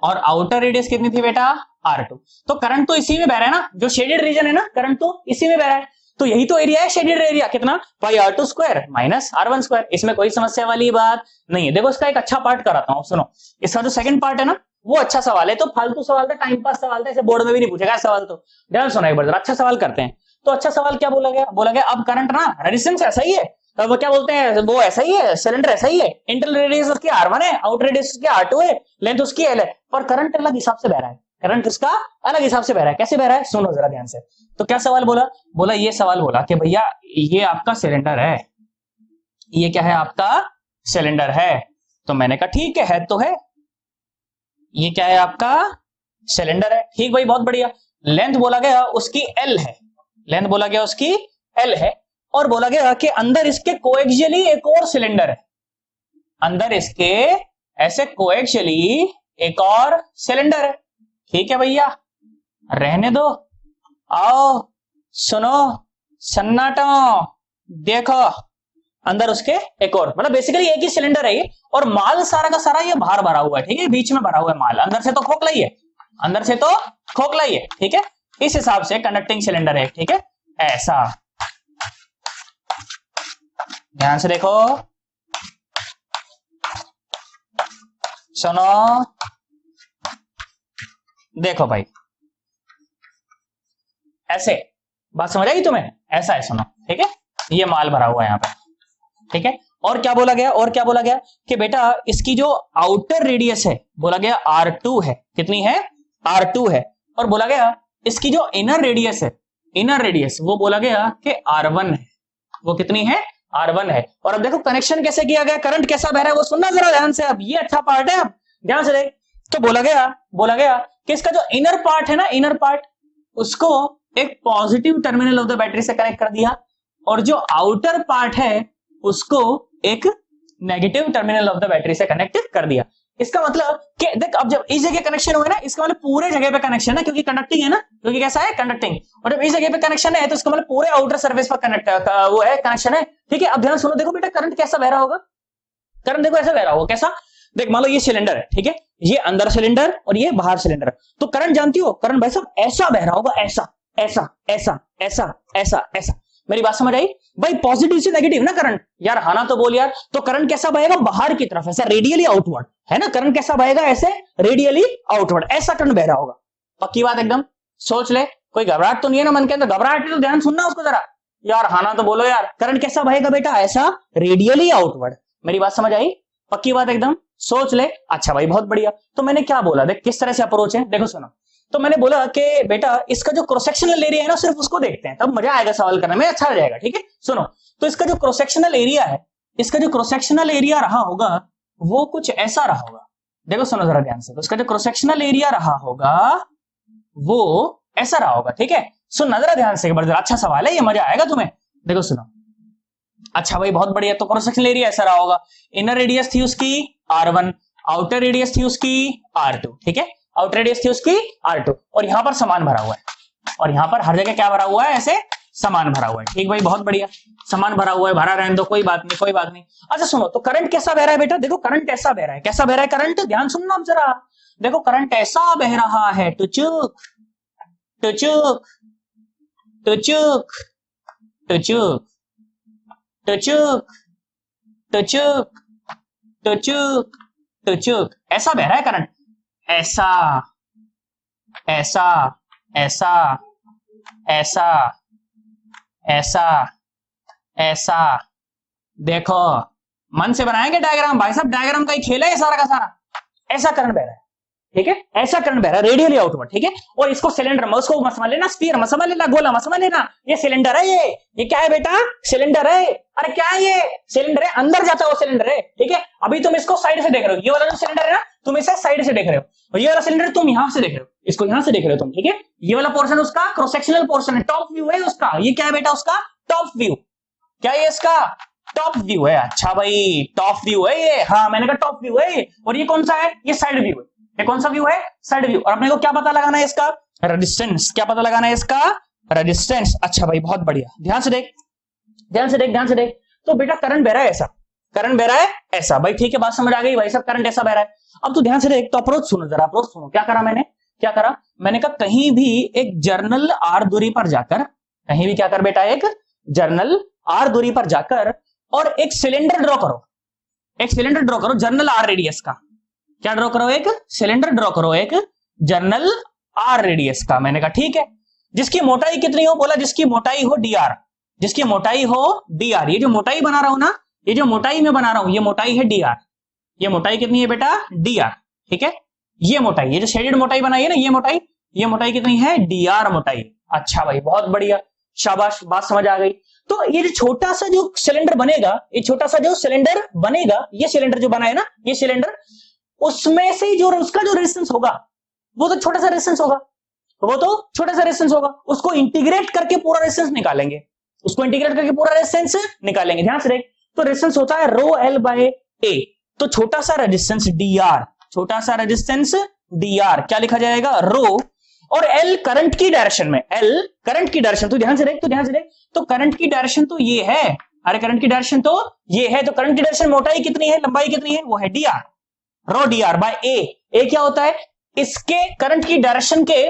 और आउटर रेडियस कितनी थी बेटा R2। तो करंट तो इसी में बह रहा है ना, जो शेडेड रीजन है ना, करंट तो इसी में बह रहा है। तो यही तो एरिया है शेडेड एरिया, कितना पाई R2 square minus R1 square. इसमें कोई समस्या वाली बात नहीं है। देखो इसका एक अच्छा पार्ट कराता हूं, सुनो। इसका जो सेकंड पार्ट है ना, वो अच्छा सवाल है। तो फालतू सवाल था, टाइम पास सवाल था, इसे बोर्ड में भी नहीं पूछेगा सवाल। तो ध्यान सुनो एक बार, अच्छा सवाल करते हैं। तो अच्छा सवाल क्या बोला गया, बोला गया अब करंट ना रेजिस्टेंस ऐसा ही है, वो क्या बोलते हैं, वो ऐसा ही है, सिलेंडर ऐसा ही है, इंटरनल रेडियस उसकी R1 है, आउटर रेडियस उसकी R2 है, लेंथ उसकी L है, पर करंट अलग हिसाब से बह रहा है। करंट उसका अलग हिसाब से बह रहा है। कैसे बह रहा है सुनो जरा ध्यान से। तो क्या सवाल बोला, बोला ये सवाल बोला कि भैया ये आपका सिलेंडर है, ये क्या है आपका सिलेंडर है। तो मैंने कहा ठीक है तो है, ये क्या है आपका सिलेंडर है, ठीक भाई बहुत बढ़िया। लेंथ बोला गया उसकी L है, लेंथ बोला गया उसकी L है, और बोला गया कि अंदर इसके कोएक्सियली एक और सिलेंडर है, अंदर इसके ऐसे कोएक्सियली एक और सिलेंडर है। ठीक है भैया रहने दो, आओ सुनो सन्नाटा, देखो अंदर उसके एक और, मतलब बेसिकली एक ही सिलेंडर है ये, और माल सारा का सारा ये बाहर भरा हुआ है, ठीक है, बीच में भरा हुआ है माल, अंदर से तो खोखला ही है, अंदर से तो खोखला ही है, ठीक है। इस हिसाब से कंडक्टिंग सिलेंडर है, ठीक है, ऐसा। ध्यान से देखो सुनो, देखो भाई ऐसे, बात समझ आई तुम्हें, ऐसा है सुनो, ठीक है, ये माल भरा हुआ है यहाँ पे, ठीक है। और क्या बोला गया, और क्या बोला गया कि बेटा इसकी जो आउटर रेडियस है बोला गया R2 है, कितनी है R2 है, और बोला गया इसकी जो इनर रेडियस है, इनर रेडियस वो बोला गया कि R1 है, वो कितनी है R1 है। और अब देखो कनेक्शन कैसे किया गया, करंट कैसा बह रहा है वो सुनना जरा ध्यान से, अब ये अच्छा पार्ट है, अब ध्यान से देख। तो बोला गया कि इसका जो इनर पार्ट है ना, इनर पार्ट उसको एक positive terminal of the battery से कनेक्ट कर दिया, और जो आउटर पार्ट है उसको एक negative terminal of the battery से कनेक्ट कर दिया। इसका मतलब कि देख अब जब इस जगह कनेक्शन हुआ ना, इसका मतलब पूरे जगह पे कनेक्शन है, क्योंकि कंडक्टिंग है ना, क्योंकि कैसा है कंडक्टिंग, और जब इस जगह पे कनेक्शन है तो इसका मतलब पूरे आउटर सर्फेस पर कनेक्ट वो है कनेक्शन है, ठीक है। अब ध्यान सुनो, देखो बेटा करंट कैसा बह रहा होगा, करंट देखो ऐसा बह रहा होगा, कैसा देख, मान लो ये सिलेंडर है, ठीक है, ये अंदर सिलेंडर और ये बाहर सिलेंडर, तो करंट जानती हो, करंट भाई साहब ऐसा बह रहा होगा, ऐसा ऐसा ऐसा ऐसा ऐसा ऐसा। मेरी बात समझ आई भाई, पॉजिटिव से नेगेटिव ना करंट, यार हाँ ना तो बोल यार। तो करंट कैसा बहेगा बाहर की तरफ, ऐसा रेडियली आउटवर्ड, है ना, करंट कैसा बहेगा ऐसे रेडियली आउटवर्ड, ऐसा करंट बह रहा होगा। पक्की बात एकदम, सोच ले, कोई घबराहट तो नहीं है ना मन के अंदर, घबराहट है तो ध्यान सुनना उसको जरा, यार हाँ ना तो बोलो यार, करंट कैसा बहेगा बेटा ऐसा रेडियली आउटवर्ड। मेरी बात समझ आई, पक्की बात एकदम, सोच ले। अच्छा भाई बहुत बढ़िया। तो मैंने क्या बोला देख, किस तरह से अप्रोच है, देखो सुनो। तो मैंने बोला कि बेटा इसका जो क्रॉस सेक्शनल एरिया है ना, सिर्फ उसको देखते हैं, तब मजा आएगा सवाल करने में, अच्छा रहेगा, ठीक है। सुनो, तो इसका जो क्रॉस सेक्शनल एरिया है, इसका जो क्रॉस सेक्शनल एरिया रहा होगा वो कुछ ऐसा रहा होगा, देखो सुनो जरा ध्यान से। तो इसका जो क्रॉस सेक्शनल एरिया रहा होगा वो ऐसा रहा होगा, ठीक है। सुन जरा ध्यान से एक बार जरा, अच्छा सवाल है ये, मजा आएगा तुम्हें। देखो सुनो, अच्छा भाई बहुत बढ़िया। तो क्रॉस सेक्शनल एरिया ऐसा रहा होगा, इनर रेडियस थी उसकी R1, आउटर रेडियस थी उसकी R2, ठीक है, आउटर रेडियस थी उसकी R2, और यहां पर सामान भरा हुआ है, और यहां पर हर जगह क्या भरा हुआ है, ऐसे सामान भरा हुआ है, ठीक भाई बहुत बढ़िया। सामान भरा हुआ है, भरा रहने दो, कोई बात नहीं कोई बात नहीं। अच्छा सुनो, तो करंट कैसा बह रहा है बेटा, देखो करंट ऐसा बह रहा है, कैसा बह रहा है करंट, ध्यान सुनना अब जरा। देखो करंट ऐसा बह रहा है, टुचुक टुचुक टुचुक टुचुक टुचुक टुचुक टुचुक टुचुक, ऐसा बह रहा है करंट, ऐसा ऐसा ऐसा ऐसा ऐसा ऐसा। देखो मन से बनाएंगे डायग्राम, भाई साहब डायग्राम का ही खेल है ये सारा का सारा, ऐसा करंट बह रहा है, ठीक है, ऐसा करंट बह रहा है रेडियली आउटवर्ड, ठीक है। और इसको सिलेंडर में, उसको समझ लेना स्फीयर में, समझ लेना गोला में, समझ लेना ये सिलेंडर है, ये क्या है बेटा, सिलेंडर है। अरे क्या है ये, सिलेंडर है, अंदर जाता हुआ सिलेंडर है, ठीक है। अभी तुम इसको साइड से देख रहे हो, ये वाला जो सिलेंडर है ना तुम इसे साइड से देख रहे हो, और ये वाला सिलेंडर तुम यहां से देख रहे हो, इसको यहां से देख रहे हो तुम, ठीक है। ये वाला पोर्शन उसका क्रॉस सेक्शनल पोर्शन है, टॉप व्यू है उसका, ये क्या है बेटा उसका टॉप व्यू, क्या है इसका टॉप व्यू है। अच्छा भाई टॉप व्यू है ये, हाँ मैंने कहा टॉप व्यू है ये। और ये कौन सा है, ये साइड व्यू है, ये कौन सा व्यू है, साइड व्यू। और अपने को क्या पता लगाना है इसका, रेजिस्टेंस, क्या पता लगाना है इसका, रेजिस्टेंस। अच्छा भाई बहुत बढ़िया, ध्यान से देख, ध्यान से देख, ध्यान से देख। तो बेटा करंट बह रहा है ऐसा, करंट बह रहा है ऐसा, भाई ठीक है बात समझ आ गई भाई, सब करंट ऐसा बह रहा है। अब तू ध्यान से देख, तो अप्रोच सुनो जरा, अप्रोच सुनो, क्या करा मैंने, क्या करा मैंने कहा कहीं भी एक जर्नल आर दूरी पर जाकर, कहीं भी क्या कर बेटा, एक जर्नल आर दूरी पर जाकर और एक सिलेंडर ड्रॉ करो, एक सिलेंडर ड्रॉ करो जर्नल आर रेडियस का, क्या ड्रॉ करो, एक सिलेंडर ड्रॉ करो, एक जर्नल आर रेडियस का। मैंने कहा ठीक है, जिसकी मोटाई कितनी हो, बोला जिसकी मोटाई हो डी आर, जिसकी मोटाई हो डी आर। ये जो मोटाई बना रहा हूं ना, ये जो मोटाई में बना रहा हूं, ये मोटाई है डी आर, ये मोटाई कितनी है बेटा, डी आर, ठीक है। ये मोटाई, ये जो शेडेड मोटाई बनाई है ना, ये मोटाई कितनी है, डी आर मोटाई। अच्छा भाई बहुत बढ़िया, शाबाश, बात समझ आ गई। तो ये जो छोटा सा जो सिलेंडर बनेगा, ये छोटा सा जो सिलेंडर बनेगा, ये सिलेंडर जो बना है ना, ये सिलेंडर, उसमें से जो उसका जो रेजिस्टेंस होगा वो तो छोटा सा रेजिस्टेंस होगा, वो तो छोटा सा रेजिस्टेंस होगा, उसको इंटीग्रेट करके पूरा रेजिस्टेंस निकालेंगे, उसको इंटीग्रेट करके पूरा रेजिस्टेंस निकालेंगे। ध्यान से देख, तो रेजिस्टेंस होता है रो एल बाय ए, तो छोटा सा रेजिस्टेंस डी आर, छोटा सा रेजिस्टेंस डी आर क्या लिखा जाएगा, रो, और एल करंट की डायरेक्शन में, एल करंट की डायरेक्शन, तो ध्यान से देख, तो ध्यान से देख, तो करंट की डायरेक्शन तो ये है, अरे करंट की डायरेक्शन तो ये है, तो करंट की डायरेक्शन मोटाई कितनी है, लंबाई कितनी है, वो है D R, rho D R bye ए। ए क्या होता है, इसके करंट की डायरेक्शन के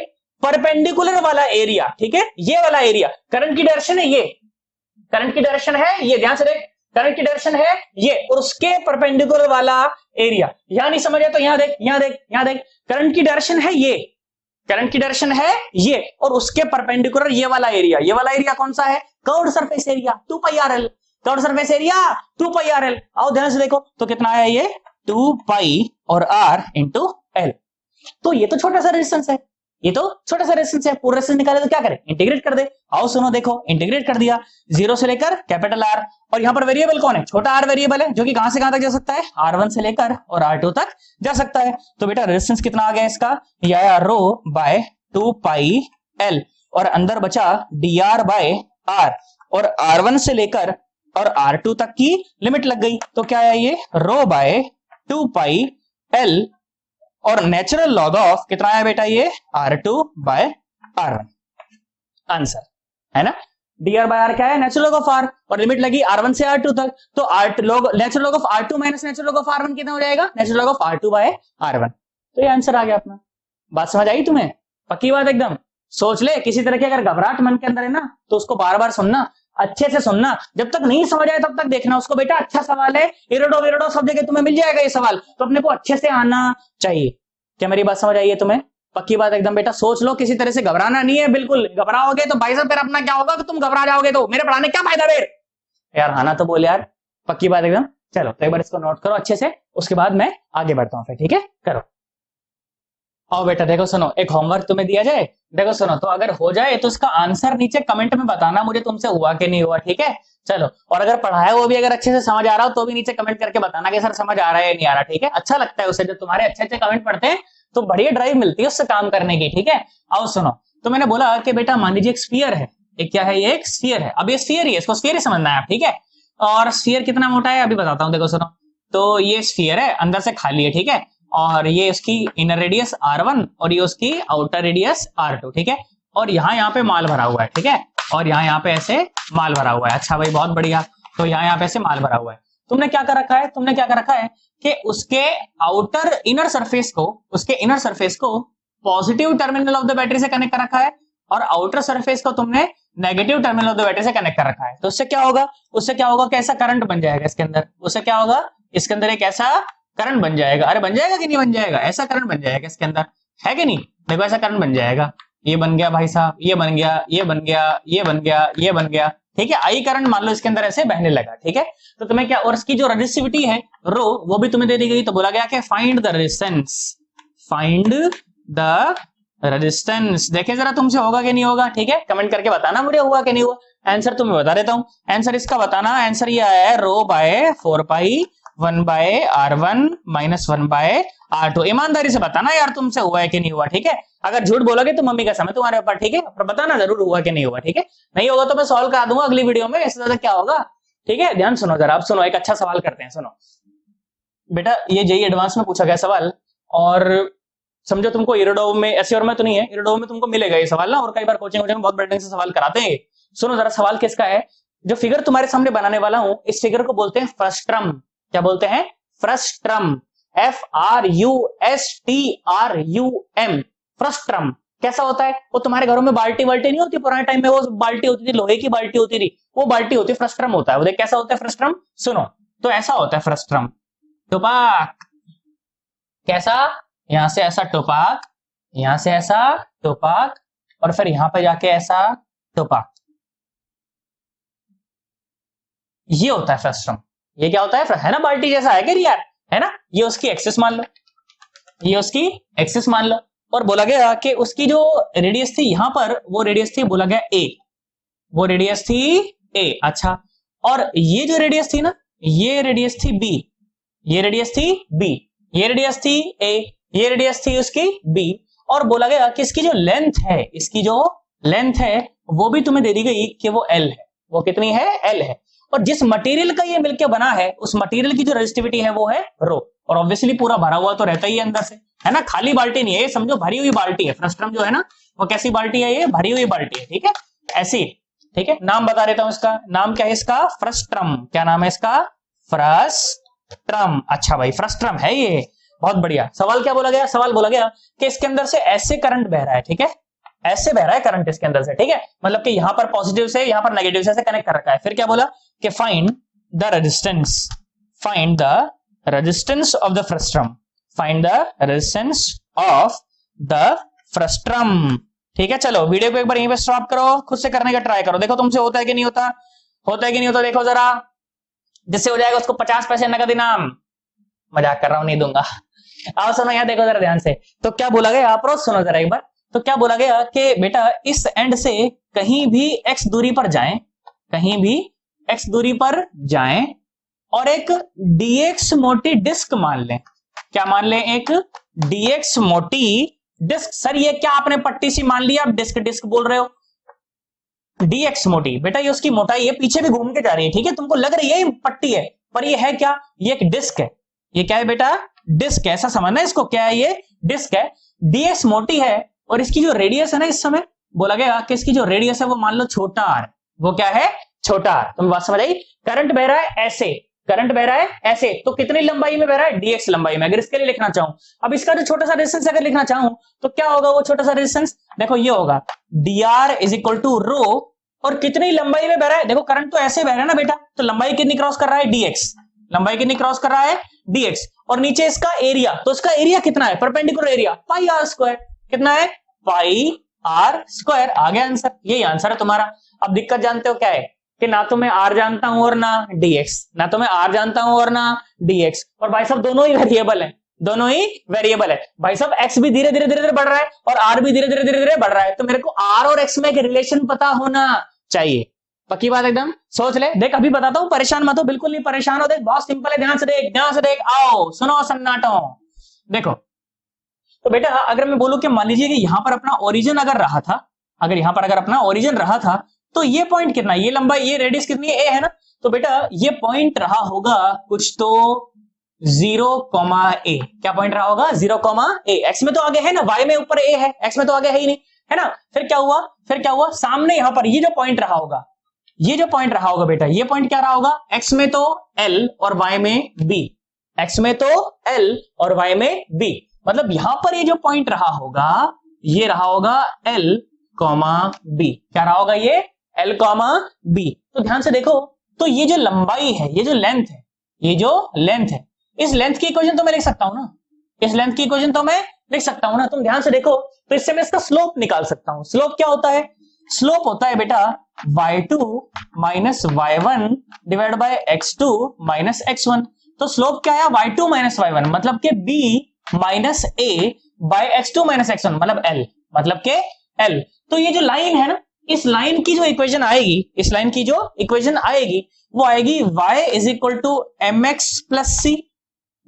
परपेंडिकुलर वाला एरिया, ठीक है, ये वाला एरिया करंट की डायरेक्शन है, ये करंट की डायरेक्शन है ये, ध्यान से देख, करंट की डायरेक्शन है ये, और उसके परपेंडिकुलर वाला एरिया, यहां नहीं समझ आया तो यहां देख, यहां देख, यहां देख, करंट की डायरेक्शन है ये, करंट की डायरेक्शन है ये, और उसके परपेंडिकुलर ये वाला एरिया, ये वाला एरिया कौन सा है, curved surface area 2 pi R L, curved surface area 2 pi R L. आओ ध्यान से देखो, तो कितना आया ये 2 पाई और आर इंटू एल। तो ये तो छोटा सा रेजिस्टेंस है, ये तो छोटा सा रेजिस्टेंस है, पूरा रेजिस्टेंस निकाले तो क्या करें, इंटीग्रेट कर दे। आओ सुनो देखो, इंटीग्रेट कर दिया, 0 से लेकर कैपिटल आर, और यहां पर वेरिएबल कौन है, छोटा आर वेरिएबल है, जो कि कहां से कहां तक जा सकता है, R1 से लेकर और R2 तक जा सकता है। तो बेटा रेजिस्टेंस कितना आ गया इसका, यह आया रो बाय 2 पाई एल, और अंदर बचा डी आर बाय आर, और R1 से लेकर और R2 तक की लिमिट लग गई, तो क्या आया ये रो बाय 2 पाई एल, और नेचुरल लॉग ऑफ कितना आया बेटा, ये R2 बाय R1, आंसर है ना। dr बाय r क्या है, नेचुरल लॉग ऑफ r, और लिमिट लगी R1 से R2 तक, तो natural log of R2 minus natural log of R1 कितना हो जाएगा, natural log of R2 bye R1। तो ये आंसर आ गया अपना। बात समझ आई तुम्हें, पक्की बात एकदम, सोच ले, किसी तरह की अगर घबराहट मन के अंदर है ना, तो उसको बार बार सुनना, अच्छे से सुनना, जब तक नहीं समझ आए तब तक देखना उसको, बेटा अच्छा सवाल है, इरोडो विरोडो सब जगह तुम्हें मिल जाएगा ये सवाल, तो अपने को अच्छे से आना चाहिए। क्या मेरी बात समझ आई है तुम्हें, पक्की बात एकदम बेटा, सोच लो, किसी तरह से घबराना नहीं है, बिल्कुल घबराओगे तो भाई साहब फिर अपना क्या होगा कि तुम घबरा जाओगे, तो मेरे पढ़ाने क्या फायदा फिर यार, हाँ ना तो बोल यार, पक्की बात एकदम। चलो तो एक बार इसको नोट करो अच्छे से, उसके बाद मैं आगे बढ़ता हूँ फिर, ठीक है, करो। आओ बेटा देखो सुनो, एक होमवर्क तुम्हें दिया जाए, देखो सुनो, तो अगर हो जाए तो इसका आंसर नीचे कमेंट में बताना मुझे, तुमसे हुआ कि नहीं हुआ, ठीक है। चलो, और अगर पढ़ाया वो भी अगर अच्छे से समझ आ रहा हो तो भी नीचे कमेंट करके बताना कि सर समझ आ रहा है या नहीं आ रहा, ठीक है। अच्छा लगता है उससे, जब तुम्हारे अच्छे अच्छे कमेंट पढ़ते हैं तो बढ़िया ड्राइव मिलती है उससे काम करने की, ठीक है। आओ सुनो, तो मैंने बोला कि बेटा मान लीजिए एक स्फीयर है, एक क्या है, ये एक स्फीयर है, अब ये स्फीयर ही है, इसको स्फीयर ही समझना है आप, ठीक है। और स्फीयर कितना मोटा है अभी बताता हूँ, देखो सुनो, तो ये स्फीयर है, अंदर से खाली है, ठीक है, और ये उसकी इनर रेडियस R1 और ये उसकी आउटर रेडियस R2, ठीक है, और यहाँ पे माल भरा हुआ है, ठीक है, और यहाँ पे ऐसे माल भरा हुआ है। अच्छा भाई बहुत बढ़िया, तो यहाँ पे ऐसे माल भरा हुआ है, तुमने क्या कर रखा है, तुमने क्या कर रखा है कि उसके आउटर इनर सरफेस को, उसके इनर सरफेस को positive terminal of the battery से कनेक्ट कर रखा है, और आउटर सरफेस को तुमने negative terminal of the battery से कनेक्ट कर रखा है। तो उससे क्या होगा, उससे क्या होगा कि ऐसा करंट बन जाएगा इसके अंदर, उससे क्या होगा, इसके अंदर एक ऐसा करंट बन जाएगा, अरे बन जाएगा कि नहीं बन जाएगा, ऐसा करंट बन जाएगा इसके अंदर, है कि नहीं, देखो ऐसा करंट बन जाएगा, ये बन गया भाई साहब, ये बन गया, ये बन गया, ये बन गया, ये बन गया, ठीक है। आई करंट मान लो इसके अंदर ऐसे बहने लगा, ठीक है। तो तुम्हें क्या, और इसकी जो रेजिस्टिविटी है रो, वो भी तुम्हें दे दी गई, तो बोला गया कि find the resistance, find the resistance. देखे जरा तुमसे होगा कि नहीं होगा, ठीक है, कमेंट करके बताना मुझे हुआ कि नहीं हुआ। आंसर तुम्हें बता देता हूं, आंसर इसका बताना। आंसर ये आया है rho by 4 pi 1 by R1 minus 1 by R2। ईमानदारी से बताना यार तुमसे हुआ है कि नहीं हुआ, ठीक है। अगर झूठ बोलोगे तो मम्मी का समय तुम्हारे ऊपर, ठीक है, पर बताना जरूर हुआ कि नहीं हुआ, ठीक है। नहीं होगा तो मैं सॉल्व करा दूंगा अगली वीडियो में, इससे ज्यादा क्या होगा, ठीक है। ध्यान सुनो जरा, आप सुनो, एक अच्छा सवाल करते हैं, सुनो बेटा। ये जेईई एडवांस में पूछा गया सवाल, और समझो तुमको इरोडोव में, एसईओ में तो नहीं है, इरोडोव में तुमको मिलेगा ये सवाल ना, और कई बार कोचिंग में बहुत बड़े से सवाल कराते हैं। सुनो जरा सवाल किसका है। जो फिगर तुम्हारे सामने बनाने वाला हूं, इस फिगर को बोलते हैं फ्रस्ट्रम। क्या बोलते हैं? फ्रस्ट्रम। FRUSTRUM, frustum. कैसा होता है? वो तुम्हारे घरों में बाल्टी वाल्टी नहीं होती, पुराने टाइम में वो बाल्टी होती थी, लोहे की बाल्टी होती थी, वो बाल्टी होती है, फ्रस्ट्रम होता है वो। देख कैसा होता है फ्रस्ट्रम, सुनो तो ऐसा होता है फ्रस्ट्रम। टोपाक कैसा, यहां से ऐसा टोपाक, यहां से ऐसा टोपाक, और फिर यहां पे जाके ऐसा टोपाक। ये होता है फ्रस्ट्रम। ये क्या होता है ना, बाल्टी जैसा है क्या यार, है ना। ये उसकी एक्सिस मान लो, ये उसकी एक्सिस मान लो, और बोला गया कि उसकी जो रेडियस थी यहां पर, वो रेडियस थी, बोला गया ए, वो रेडियस थी ए। अच्छा, और ये जो रेडियस थी ना, ये रेडियस थी बी, ये रेडियस थी बी, ये रेडियस थी ए, ये रेडियस थी उसकी बी, और बोला गया कि इसकी जो लेंथ है, इसकी जो लेंथ है वो भी तुम्हें दे दी गई कि वो एल है। वो कितनी है? एल है। और जिस मटेरियल का ये मिलकर बना है, उस मटेरियल की जो रेजिस्टिविटी है वो है रो। और ऑब्वियसली पूरा भरा हुआ तो रहता ही है अंदर से, है ना, खाली बाल्टी नहीं है ये, समझो भरी हुई बाल्टी है। फ्रस्ट्रम जो है ना, वो कैसी बाल्टी है? ये भरी हुई बाल्टी है, ठीक है, ऐसी, ठीक है। नाम बता देता हूं इसका, नाम क्या है इसका? फ्रस्ट्रम। क्या नाम है इसका? फ्रस्ट्रम। अच्छा भाई, फ्रस्ट्रम है ये, बहुत बढ़िया। सवाल क्या बोला गया? सवाल बोला गया कि इसके अंदर से ऐसे करंट बह रहा है, ठीक है, ऐसे बह रहा है करंट इसके अंदर से, ठीक है, मतलब कि यहां पर पॉजिटिव से यहां पर नेगेटिव से कनेक्ट कर रखा है। फिर क्या बोला कि find the resistance, find the resistance of the frustum, find the resistance of the frustum, ठीक है। चलो वीडियो को एक बार यहीं पे स्टॉप करो, खुद से करने का ट्राई करो, देखो तुमसे होता है कि नहीं होता, होता है कि नहीं होता, देखो जरा। जिससे हो जाएगा उसको 50 पैसे नगद इनाम। मजाक कर रहा हूं, नहीं दूंगा। आओ सुनो यहाँ, देखो जरा ध्यान से। तो क्या बोला गया, आप रोज सुनो जरा एक बार। तो क्या बोला गया कि बेटा इस एंड से कहीं भी x दूरी पर जाएं, कहीं भी x दूरी पर जाएं, और एक dx मोटी डिस्क मान लें। क्या मान लें? एक dx मोटी डिस्क। सर ये क्या आपने पट्टी सी मान लिया, आप डिस्क डिस्क बोल रहे हो। dx मोटी, बेटा ये उसकी मोटाई है, पीछे भी घूम के जा रही है, ठीक है, तुमको लग रही है ये पट्टी है, पर ये है क्या? ये एक डिस्क है। ये क्या है बेटा? डिस्क है, ऐसा समझना इसको। क्या है ये? डिस्क है। dx मोटी है, और इसकी जो रेडियस है ना, इस समय बोला गया कि इसकी जो रेडियस है वो मान लो छोटा r। वो क्या है? छोटा r। तुम बात समझ आई? करंट बह रहा है ऐसे, करंट बह रहा है ऐसे, तो कितनी लंबाई में बह रहा है? dx लंबाई में। अगर इसके लिए लिखना चाहूं, अब इसका जो छोटा सा रेजिस्टेंस अगर लिखना चाहूं, तो क्या होगा वो छोटा सा रेजिस्टेंस? देखो ये होगा dr इज इक्वल टू रो, और कितनी लंबाई में बह रहा है? देखो करंट तो ऐसे बह रहा है ना बेटा, तो लंबाई कितनी क्रॉस कर रहा है? dx। लंबाई कितनी क्रॉस कर रहा है? dx। और नीचे इसका एरिया, तो इसका एरिया कितना है? Perpendicular area pi r square. कितना है? पाई r स्क्वायर। आ गया आंसर, यही आंसर है तुम्हारा। अब दिक्कत जानते हो क्या है कि ना तो मैं r जानता हूं और ना dx, ना तो मैं r जानता हूं और ना dx, और भाई साहब दोनों ही वेरिएबल है, दोनों ही वेरिएबल है भाई साहब। x भी धीरे धीरे धीरे धीरे बढ़ रहा है और r भी धीरे धीरे धीरे धीरे बढ़ रहा है, तो मेरे को r और x में एक रिलेशन पता होना चाहिए। पक्की बात एकदम, सोच ले। देख अभी बताता हूं, परेशान मत हो, बिल्कुल नहीं परेशान हो। देख बहुत सिंपल है, ध्यान से देख, ध्यान से देख। आओ सुनो सन्नाटो। देखो तो बेटा अगर मैं बोलूं कि मान लीजिए कि यहां पर अपना ओरिजिन अगर रहा था, अगर यहां पर अगर अपना ओरिजिन रहा था, तो ये पॉइंट कितना, ये लंबाई, ये रेडियस कितनी है? ए है ना। तो बेटा ये पॉइंट रहा होगा कुछ तो 0, क्या पॉइंट रहा होगा? 0, एक्स में तो आगे है ना, वाई में ऊपर ए है, एक्स में तो आगे है ही नहीं, है ना। फिर क्या हुआ? फिर क्या हुआ? सामने यहां पर ये जो पॉइंट रहा होगा, ये जो पॉइंट रहा होगा बेटा, ये पॉइंट क्या रहा होगा? एक्स में तो एल और वाई में बी, एक्स में तो एल और वाई में बी, मतलब यहां पर ये जो पॉइंट रहा होगा, ये रहा होगा एल कॉमा बी। क्या रहा होगा? ये एल कॉमा बी। तो ध्यान से देखो, तो ये जो लंबाई है, ये जो लेंथ है, ये जो लेंथ है, इस लेंथ की इक्वेशन तो मैं लिख सकता हूं ना, इस लेंथ की इक्वेशन तो मैं लिख सकता हूं ना। तुम ध्यान से देखो, तो इससे मैं इसका स्लोप निकाल सकता हूं। स्लोप क्या होता है? स्लोप होता है बेटा y2 minus y1 divide by x2 minus x1। तो स्लोप क्या है? y2 माइनस y1, मतलब कि b minus a by x2 minus x1 मतलब l, मतलब के l। तो ये जो लाइन है ना, इस लाइन की जो इक्वेशन आएगी, इस लाइन की जो इक्वेशन आएगी वो आएगी y is equal to M X plus C.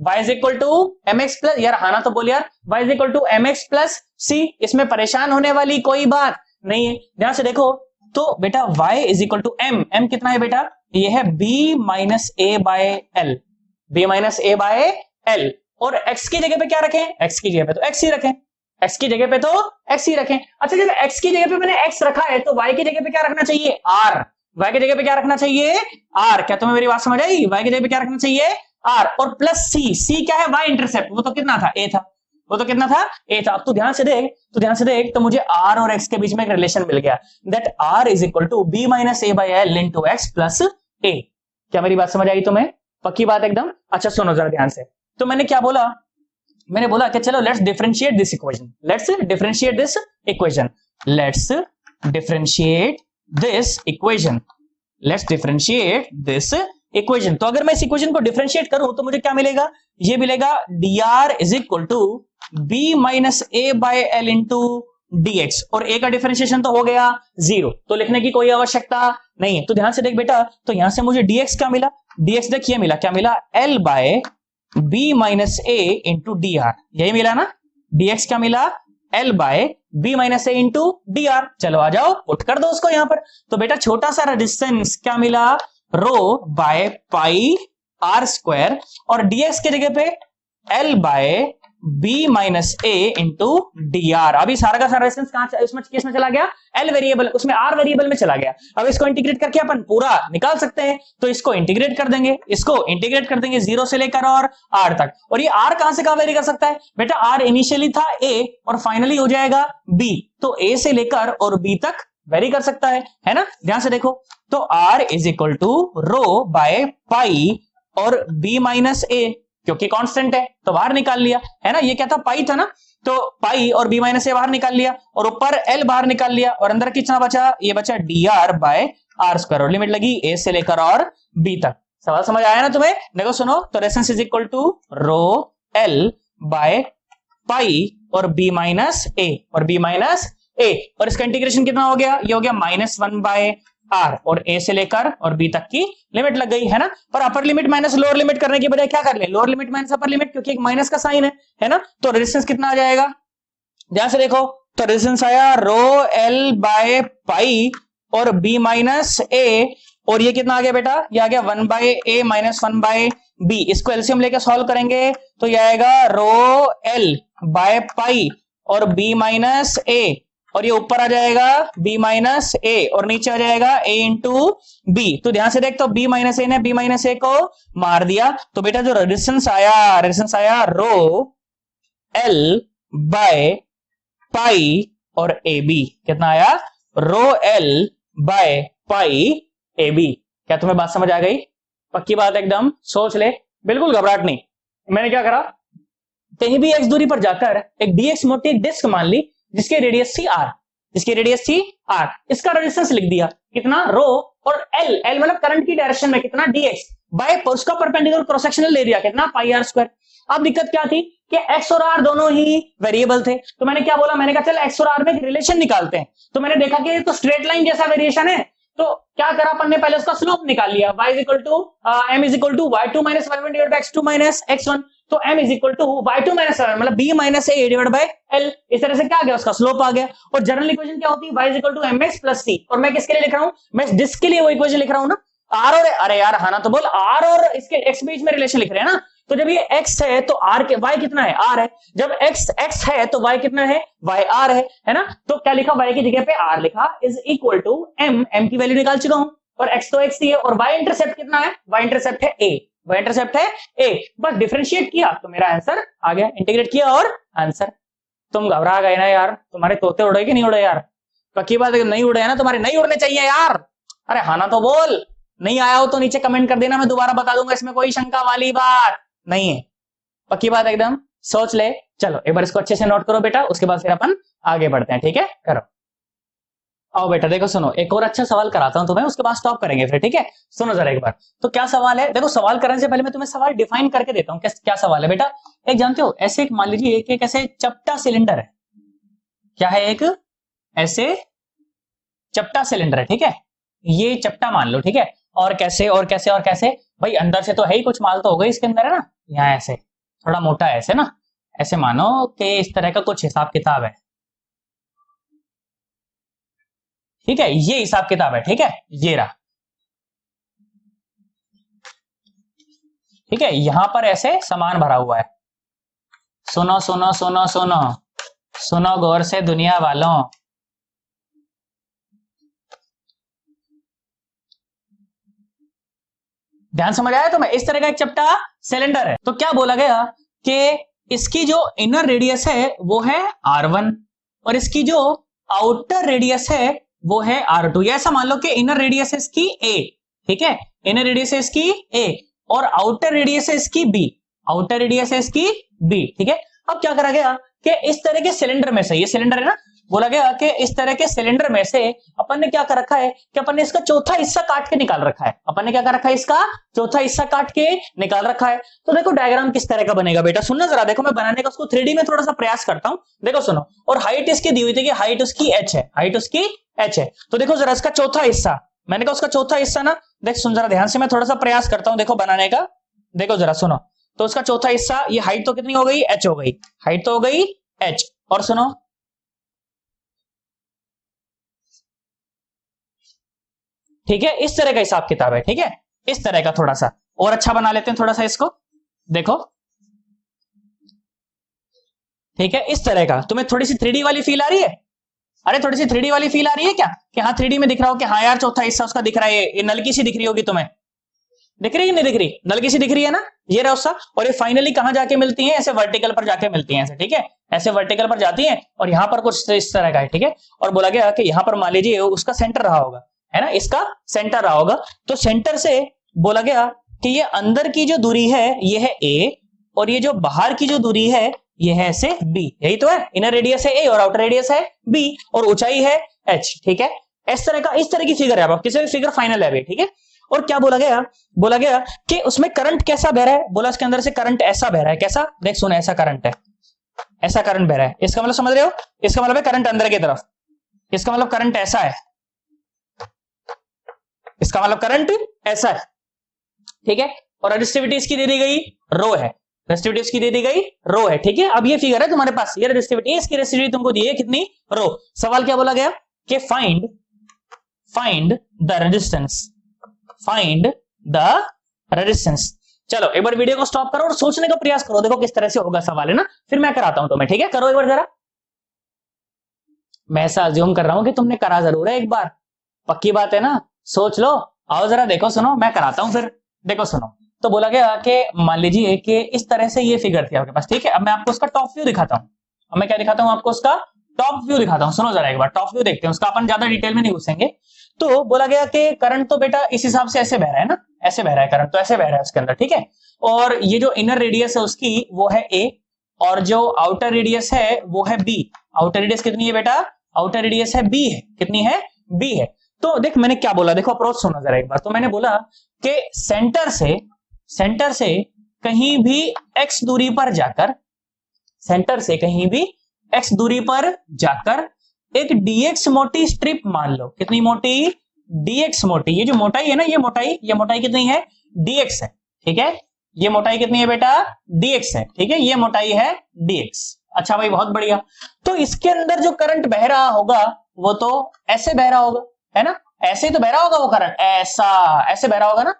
y is equal to M X plus, यार हाँ ना तो बोल यार, y is equal to M X plus C. इसमें परेशान होने वाली कोई बात नहीं है, ध्यान से देखो। तो बेटा y is equal to m कितना है बेटा, ये है b minus A by L, b minus A by L. और x की जगह पे क्या रखें, x की जगह पे तो x ही रखें, x की जगह पे तो x ही रखें। अच्छा जब x की जगह पे मैंने x रखा है तो y की जगह पे क्या रखना चाहिए, r। y की जगह पे क्या रखना चाहिए, r। क्या तुम्हें मेरी बात समझ आई, y की जगह पे क्या रखना चाहिए, r। और प्लस c क्या है, y इंटरसेप्ट, वो तो कितना था, a था, वो तो कितना था, a था। अब तू ध्यान से देख, तो मुझे r और x के बीच में एक रिलेशन मिल गया, that r is equal to b minus A by L into X plus a। क्या मेरी बात समझ आई तुम्हें, पक्की बात एकदम। अच्छा सुनो जरा ध्यान से, तो मैंने क्या बोला, मैंने बोला कि चलो let's differentiate this equation, let's differentiate this equation, let's differentiate this equation, let's differentiate this equation. तो अगर मैं इस इक्वेशन को डिफरेंशिएट करूं तो मुझे क्या मिलेगा, ये मिलेगा dr is equal to b minus A by L into dx। और a का डिफरेंशिएशन तो हो गया 0, तो लिखने की कोई आवश्यकता नहीं है। तो ध्यान से देख बेटा, तो यहां से मुझे dx क्या मिला, dx देख ये मिला, क्या मिला, l बाय b माइनस ए इंटू डी आर, यही मिला ना, dx क्या मिला, l बाय b माइनस ए इंटू डी आर। चलो आ जाओ, पुट कर दो उसको यहां पर। तो बेटा छोटा सा रेजिस्टेंस क्या मिला, रो बाय पाई आर स्क्वायर, और dx की जगह पे l बाय b माइनस ए इंटू डी आर। अभी सारा का सारा रेजिस्टेंस कहां इसमें किसमें चला गया, l वेरिएबल, उसमें r वेरिएबल में चला गया। अब इसको इंटीग्रेट करके अपन पूरा निकाल सकते हैं, तो इसको इंटीग्रेट कर देंगे, इसको इंटीग्रेट कर देंगे 0 से लेकर और r तक। और ये r कहां से कहां वेरी कर सकता है बेटा, r इनिशियली था a और फाइनली हो जाएगा b, तो a से लेकर और b तक वेरी कर सकता है ना। ध्यान से देखो, तो r is equal to rho by pi और b माइनस ए, क्योंकि कांस्टेंट है तो बाहर निकाल लिया, है ना। ये क्या था, पाई था ना, तो पाई और b माइनस ए बाहर निकाल लिया, और ऊपर l बाहर निकाल लिया, और अंदर कितना बचा, ये बचा dr बाय आर स्क्वायर, और लिमिट लगी a से लेकर और b तक। सवाल समझ आया ना तुम्हें, देखो सुनो, तो resistance is equal to rho l by pi और b माइनस ए, और b माइनस ए, और इसका इंटीग्रेशन कितना हो गया, ये हो गया -1 बाय आर, और a से लेकर और b तक की लिमिट लग गई, है ना। पर upper limit minus lower limit करने की बजाय क्या कर ले, lower limit minus upper limit, क्योंकि एक माइनस का साइन है ना। तो रेजिस्टेंस कितना आ जाएगा, ध्यान से देखो, तो रेजिस्टेंस आया रो l बाय पाई और b माइनस ए, और ये कितना आ गया बेटा, ये आ गया 1 by a minus 1 by b। इसको एलसीएम लेके सॉल्व करेंगे तो ये आएगा रो l बाय पाई और b माइनस ए, और ये ऊपर आ जाएगा b माइनस ए, और नीचे आ जाएगा a इंटू बी। तो ध्यान से देख, तो b माइनस ए ने b माइनस ए को मार दिया, तो बेटा जो रेजिस्टेंस आया रो l बाय पाई और ए बी, कितना आया, rho l by pi a b. क्या तुम्हें बात समझ आ गई, पक्की बात एकदम, सोच ले, बिल्कुल घबराहट नहीं। मैंने क्या करा, कहीं भी x दूरी पर जाकर एक dx मोटी एक डिस्क मान ली जिसकी रेडियस थी r, इसका रेजिस्टेंस लिख दिया कितना, रो, और l मतलब करंट की डायरेक्शन में कितना, dx बाय उसका परपेंडिकुलर क्रॉस सेक्शनल एरिया कितना, पाई आर स्क्वायर। अब दिक्कत क्या थी कि x और r दोनों ही वेरिएबल थे, तो मैंने क्या बोला, मैंने कहा चल x और r में एक रिलेशन निकालते हैं। तो मैंने देखा कि ये तो स्ट्रेट लाइन जैसा वेरिएशन है, तो क्या करा अपन ने, पहले उसका स्लोप निकाल लिया, y is equal to m is equal to y2 minus y1 divide by x2 minus x1, तो m is equal to y2 minus y1 मतलब b minus a divide by l। इस तरह से क्या आ गया, उसका स्लोप आ गया। और जनरल इक्वेशन क्या होती है, y is equal to mx plus c, और मैं किसके लिए लिख रहा हूं, मैं इस डिस्क के लिए वो इक्वेशन लिख रहा हूं ना, r और, अरे यार हाँ ना तो बोल, r और इसके x बीच में रिलेशन लिख रहे हैं ना, तो जब ये x है तो r के y कितना है, r है, जब x है तो y कितना है, y r है ना। तो क्या लिखा, y की जगह पे r लिखा, इज इक्वल टू m की वैल्यू निकाल चुका हूं, और x तो x ही है, और y इंटरसेप्ट कितना है, y इंटरसेप्ट है a, y इंटरसेप्ट है a, बस डिफरेंशिएट किया तो मेरा आंसर आ गया, इंटीग्रेट किया और आंसर। तुम घबरा गए ना यार, तुम्हारे तोते उड़े कि नहीं उड़े यार, पक्की बात है नहीं उड़े है ना, तुम्हारे नहीं उड़ने चाहिए यार। अरे हाँ ना तो बोल, नहीं आया हो तो नीचे कमेंट कर देना, मैं दोबारा बता दूंगा, इसमें कोई शंका वाली बात नहीं है, पक्की बात एकदम, सोच ले। चलो एक बार इसको अच्छे से नोट करो बेटा, उसके बाद फिर अपन आगे बढ़ते हैं, ठीक है, करो। आओ बेटा देखो सुनो, एक और अच्छा सवाल कराता हूं तुम्हें, उसके बाद स्टॉप करेंगे फिर, ठीक है। सुनो जरा एक बार, तो क्या सवाल है, देखो सवाल करने से पहले मैं तुम्हें सवाल डिफाइन करके देता हूं, क्या सवाल है बेटा। एक जानते हो, ऐसे एक मान लीजिए एक ऐसे चपटा सिलेंडर है, क्या है, एक ऐसे चपटा सिलेंडर है, ठीक है। ये चपटा मान लो, ठीक है। और कैसे और कैसे और कैसे, भाई अंदर से तो है ही कुछ माल तो होगा इसके अंदर, है ना। यहाँ ऐसे थोड़ा मोटा है ऐसे ना, ऐसे मानो कि इस तरह का कुछ हिसाब किताब है, ठीक है। ये हिसाब किताब है, ठीक है, ये रहा, ठीक है। यहां पर ऐसे सामान भरा हुआ है। सुनो सुनो सुनो सुनो सुनो गौर से दुनिया वालों, ध्यान समझ आया तुम्हें। इस तरह का एक चपटा सिलेंडर है, तो क्या बोला गया कि इसकी जो इनर रेडियस है वो है R1 और इसकी जो आउटर रेडियस है वो है R2। ऐसा मान लो कि इनर रेडियस है इसकी A, ठीक है, इनर रेडियस है इसकी A और आउटर रेडियस है इसकी B, आउटर रेडियस है इसकी B, ठीक है। अब क्या करा गया कि इस तरह के सिलेंडर में से, ये सिलेंडर है ना, बोला गया कि इस तरह के सिलेंडर में से अपन ने क्या कर रखा है कि अपन ने इसका चौथा हिस्सा काट के निकाल रखा है। अपन ने क्या कर रखा है, इसका चौथा हिस्सा काट के निकाल रखा है। तो देखो डायग्राम किस तरह का बनेगा बेटा, सुनना जरा, देखो मैं बनाने का उसको 3D में थोड़ा सा प्रयास करता हूं, देखो सुनो। और हाइट इसकी दी हुई थी कि हाइट उसकी h है, हाइट उसकी h है। तो देखो जरा इसका चौथा हिस्सा, मैंने कहा उसका चौथा हिस्सा ना, देख सुन जरा ध्यान से, मैं थोड़ा सा प्रयास करता हूं देखो बनाने का, देखो जरा सुनो। तो उसका चौथा हिस्सा, ये हाइट तो कितनी हो गई, h हो गई, हाइट तो हो गई h। और सुनो, ठीक है, इस तरह का हिसाब किताब है, ठीक है, इस तरह का। थोड़ा सा और अच्छा बना लेते हैं थोड़ा सा इसको, देखो, ठीक है, इस तरह का। तुम्हें थोड़ी सी 3D वाली फील आ रही है, अरे थोड़ी सी 3D वाली फील आ रही है क्या, कि हाँ 3D में दिख रहा हो कि हाँ यार चौथा हिस्सा उसका दिख रहा है, ये नलकी सी दिख रही होगी तुम्हें, दिख रही है नहीं दिख रही, नलकी सी दिख रही है ना, ये रहा उसका। और ये फाइनली कहां जाके मिलती है, ऐसे वर्टिकल पर जाके मिलती है ऐसे, ठीक है, ऐसे वर्टिकल पर जाती है और यहां पर कुछ इस तरह का है, ठीक है। और बोला गया कि यहां पर मान लीजिए उसका सेंटर रहा होगा, है ना, इसका सेंटर रहा होगा। तो सेंटर से बोला गया कि ये अंदर की जो दूरी है ये है A और ये जो बाहर की जो दूरी है ये है ऐसे B, यही तो है, इनर रेडियस है A और आउटर रेडियस है B और ऊंचाई है h, ठीक है। इस तरह की फिगर है, आप किसी भी फिगर फाइनल है, ठीक है। और क्या बोला गया कि उसमें करंट कैसा बह रहा है, बोला उसके अंदर से करंट ऐसा बह रहा है, कैसा, देख सुन, ऐसा करंट है, ऐसा करंट बह रहा है। इसका मतलब समझ रहे हो, इसका मतलब है करंट अंदर की तरफ, इसका मतलब करंट ऐसा है, इसका मतलब करंट ऐसा है, ठीक है। और रेजिस्टिविटी इसकी दे दी गई रो है, रेजिस्टिविटी इसकी दे दी गई रो है, ठीक है। अब ये फिगर है तुम्हारे पास, ये रेजिस्टिविटी, इसकी रेजिस्टिविटी तुमको दी है कितनी, रो। सवाल क्या बोला गया कि find the resistance, find the resistance. चलो एक बार वीडियो को स्टॉप करो और सोचने का प्रयास करो, देखो किस तरह से होगा सवाल, है ना, फिर मैं कराता हूं तुम्हें, ठीक है। करो एक बार जरा, मैं ऐसा अज्यूम कर रहा हूं कि तुमने करा जरूर है एक बार, पक्की बात है ना, सोच लो। आओ जरा देखो, सुनो मैं कराता हूं फिर, देखो सुनो। तो बोला गया कि मान लीजिए कि इस तरह से ये फिगर थी आपके पास, ठीक है। अब मैं आपको उसका टॉप व्यू दिखाता हूं, अब मैं क्या दिखाता हूं आपको, उसका टॉप व्यू दिखाता हूं। सुनो जरा एक बार, टॉप व्यू देखते हैं उसका, अपन ज्यादा डिटेल में नहीं घुसेंगे। तो बोला गया कि करंट तो बेटा इस हिसाब से ऐसे बह रहा है ना, ऐसे बह रहा है करंट, तो ऐसे बह रहा है उसके अंदर, ठीक है। और ये जो इनर रेडियस है उसकी वो है A और जो आउटर रेडियस है वो है B। आउटर रेडियस कितनी है बेटा, आउटर रेडियस है B है, कितनी है, B है। तो देख मैंने क्या बोला, देखो अप्रोच सुनो जरा एक बार। तो मैंने बोला कि सेंटर से कहीं भी x दूरी पर जाकर, सेंटर से कहीं भी x दूरी पर जाकर एक dx मोटी स्ट्रिप मान लो, कितनी मोटी, dx मोटी। ये जो मोटाई है ना, ये मोटाई कितनी है, dx है, ठीक है। ये मोटाई कितनी है बेटा, dx है, ठीक है, ये मोटाई है dx। अच्छा भाई बहुत बढ़िया। तो इसके अंदर जो करंट बह रहा होगा वो तो ऐसे बह रहा होगा, है ना, ऐसे ही तो बह रहा होगा वो करंट, ऐसे बह रहा होगा ना,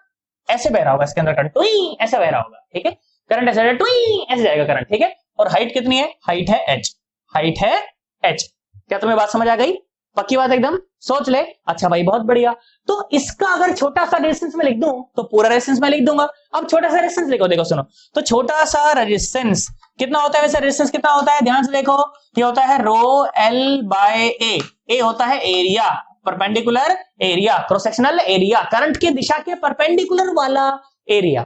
ऐसे बह रहा होगा इसके अंदर करंट, टुई ऐसे बह रहा होगा, ठीक है। करंट ऐसे टुई ऐसे जाएगा करंट, ठीक है। और हाइट कितनी है, हाइट है h, हाइट है h। क्या तुम्हें बात समझ आ गई, पक्की बात एकदम, सोच ले। अच्छा भाई बहुत बढ़िया। तो इसका अगर छोटा सा रेजिस्टेंस में लिख दूं तो पूरा रेजिस्टेंस में लिख दूंगा। अब छोटा सा रेजिस्टेंस लिखो, देखो सुनो। तो छोटा सा रेजिस्टेंस कितना होता है, वैसे रेजिस्टेंस कितना होता है, ध्यान से देखो, ये होता है रो एल बाय ए। ए होता है area, perpendicular area, cross sectional area, current की दिशा के परपेंडिकुलर वाला एरिया,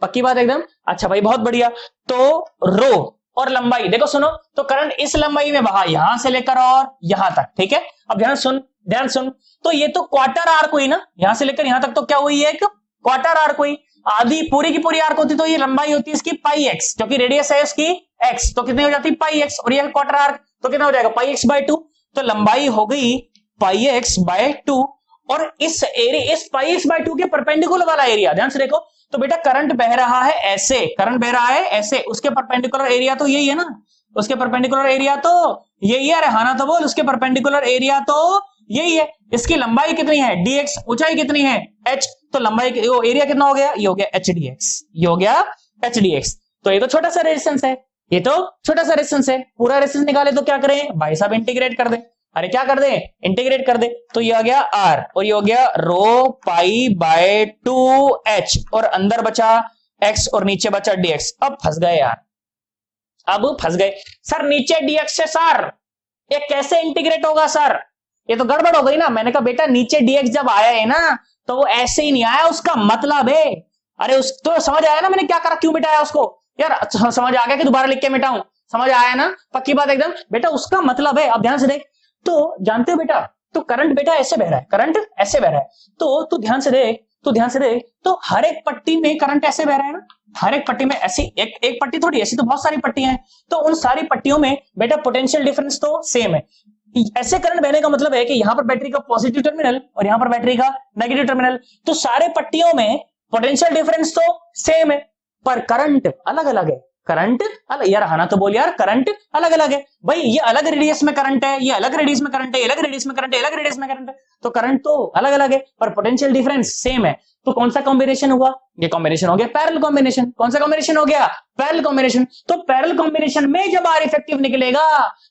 पक्की बात एकदम। अच्छा भाई बहुत बढ़िया। तो रो और लंबाई, देखो सुनो, तो करंट इस लंबाई में बहा यहां से लेकर और यहां तक, ठीक है। अब ध्यान सुन, तो ये तो क्वार्टर आर्क हुई ना, यहां से लेकर यहां तक, तो क्या हुई, एक क्वार्टर आर्क हुई। आधी पूरी की पूरी आर्क होती तो ये लंबाई होती है इसकी पाई एक्स, क्योंकि रेडियस है इसकी एक्स, तो कितनी हो जाती पाई एक्स, और ये क्वार्टर आर्क तो कितना हो जाएगा पाई एक्स बाय 2, तो लंबाई हो गई पाई एक्स बाय 2। और इस एरिया, इस पाई एक्स बाय 2 के परपेंडिकुलर वाला एरिया, ध्यान से देखो, तो बेटा करंट बह रहा है ऐसे, करंट बह रहा है ऐसे, उसके परपेंडिकुलर एरिया तो यही है ना, उसके परपेंडिकुलर एरिया तो यही है, अरे हाँ ना तो बोल, उसके परपेंडिकुलर एरिया तो यही है। इसकी लंबाई कितनी है dx, ऊंचाई कितनी है h, तो लंबाई एरिया कितना हो गया, ये हो गया h dx, ये हो गया h dx। तो ये तो छोटा सा रेजिस्टेंस है, ये तो छोटा सा रेजिस्टेंस है, पूरा रेजिस्टेंस निकाले तो क्या करें भाई साहब, इंटीग्रेट कर दे, अरे क्या कर दे, इंटीग्रेट कर दे, तो ये आ गया r और ये हो गया रो पाई बाय 2h, और अंदर बचा x और नीचे बचा dx। अब फंस गए यार, अब फंस गए सर, नीचे dx से सर ये कैसे इंटीग्रेट होगा सर, ये तो गड़बड़ हो गई ना। मैंने कहा बेटा नीचे dx जब आया है ना तो वो ऐसे ही नहीं आया, उसका मतलब है, अरे उस तो समझ आया ना मैंने क्या करा, क्यों मिटाया उसको यार, समझ आ गया कि दोबारा लिख के मिटाऊं, समझ आया ना, पक्की बात एकदम बेटा, उसका मतलब है। अब ध्यान से देख, तो जानते हो बेटा, तो करंट बेटा ऐसे बह रहा है, करंट ऐसे बह रहा है, तो तू ध्यान से देख, तो ध्यान से देख, तो हर एक पट्टी में करंट ऐसे बह रहा है ना, हर एक पट्टी में ऐसी एक पट्टी थोड़ी, ऐसी तो बहुत सारी पट्टियां हैं, तो उन सारी पट्टियों में बेटा पोटेंशियल डिफरेंस तो सेम है। ऐसे करंट बहने का मतलब है कि यहां पर बैटरी का पॉजिटिव टर्मिनल और यहां पर बैटरी का नेगेटिव टर्मिनल, तो सारे पट्टियों में पोटेंशियल डिफरेंस तो सेम है, पर करंट अलग अलग है, करंट अलग, यार हाँ ना तो बोल यार, करंट अलग अलग है भाई, ये अलग रेडियस में करंट है, ये अलग रेडियस में करंट है, अलग रेडियस में करंट है, अलग रेडियस में करंट है, तो करंट तो अलग अलग है पर पोटेंशियल डिफरेंस सेम है। तो कौन सा कॉम्बिनेशन हुआ, ये कॉम्बिनेशन हो गया पैरेलल कॉम्बिनेशन। कौन सा कॉम्बिनेशन हो गया, पैरेलल कॉम्बिनेशन। तो पैरेलल कॉम्बिनेशन में जब आर इफेक्टिव निकलेगा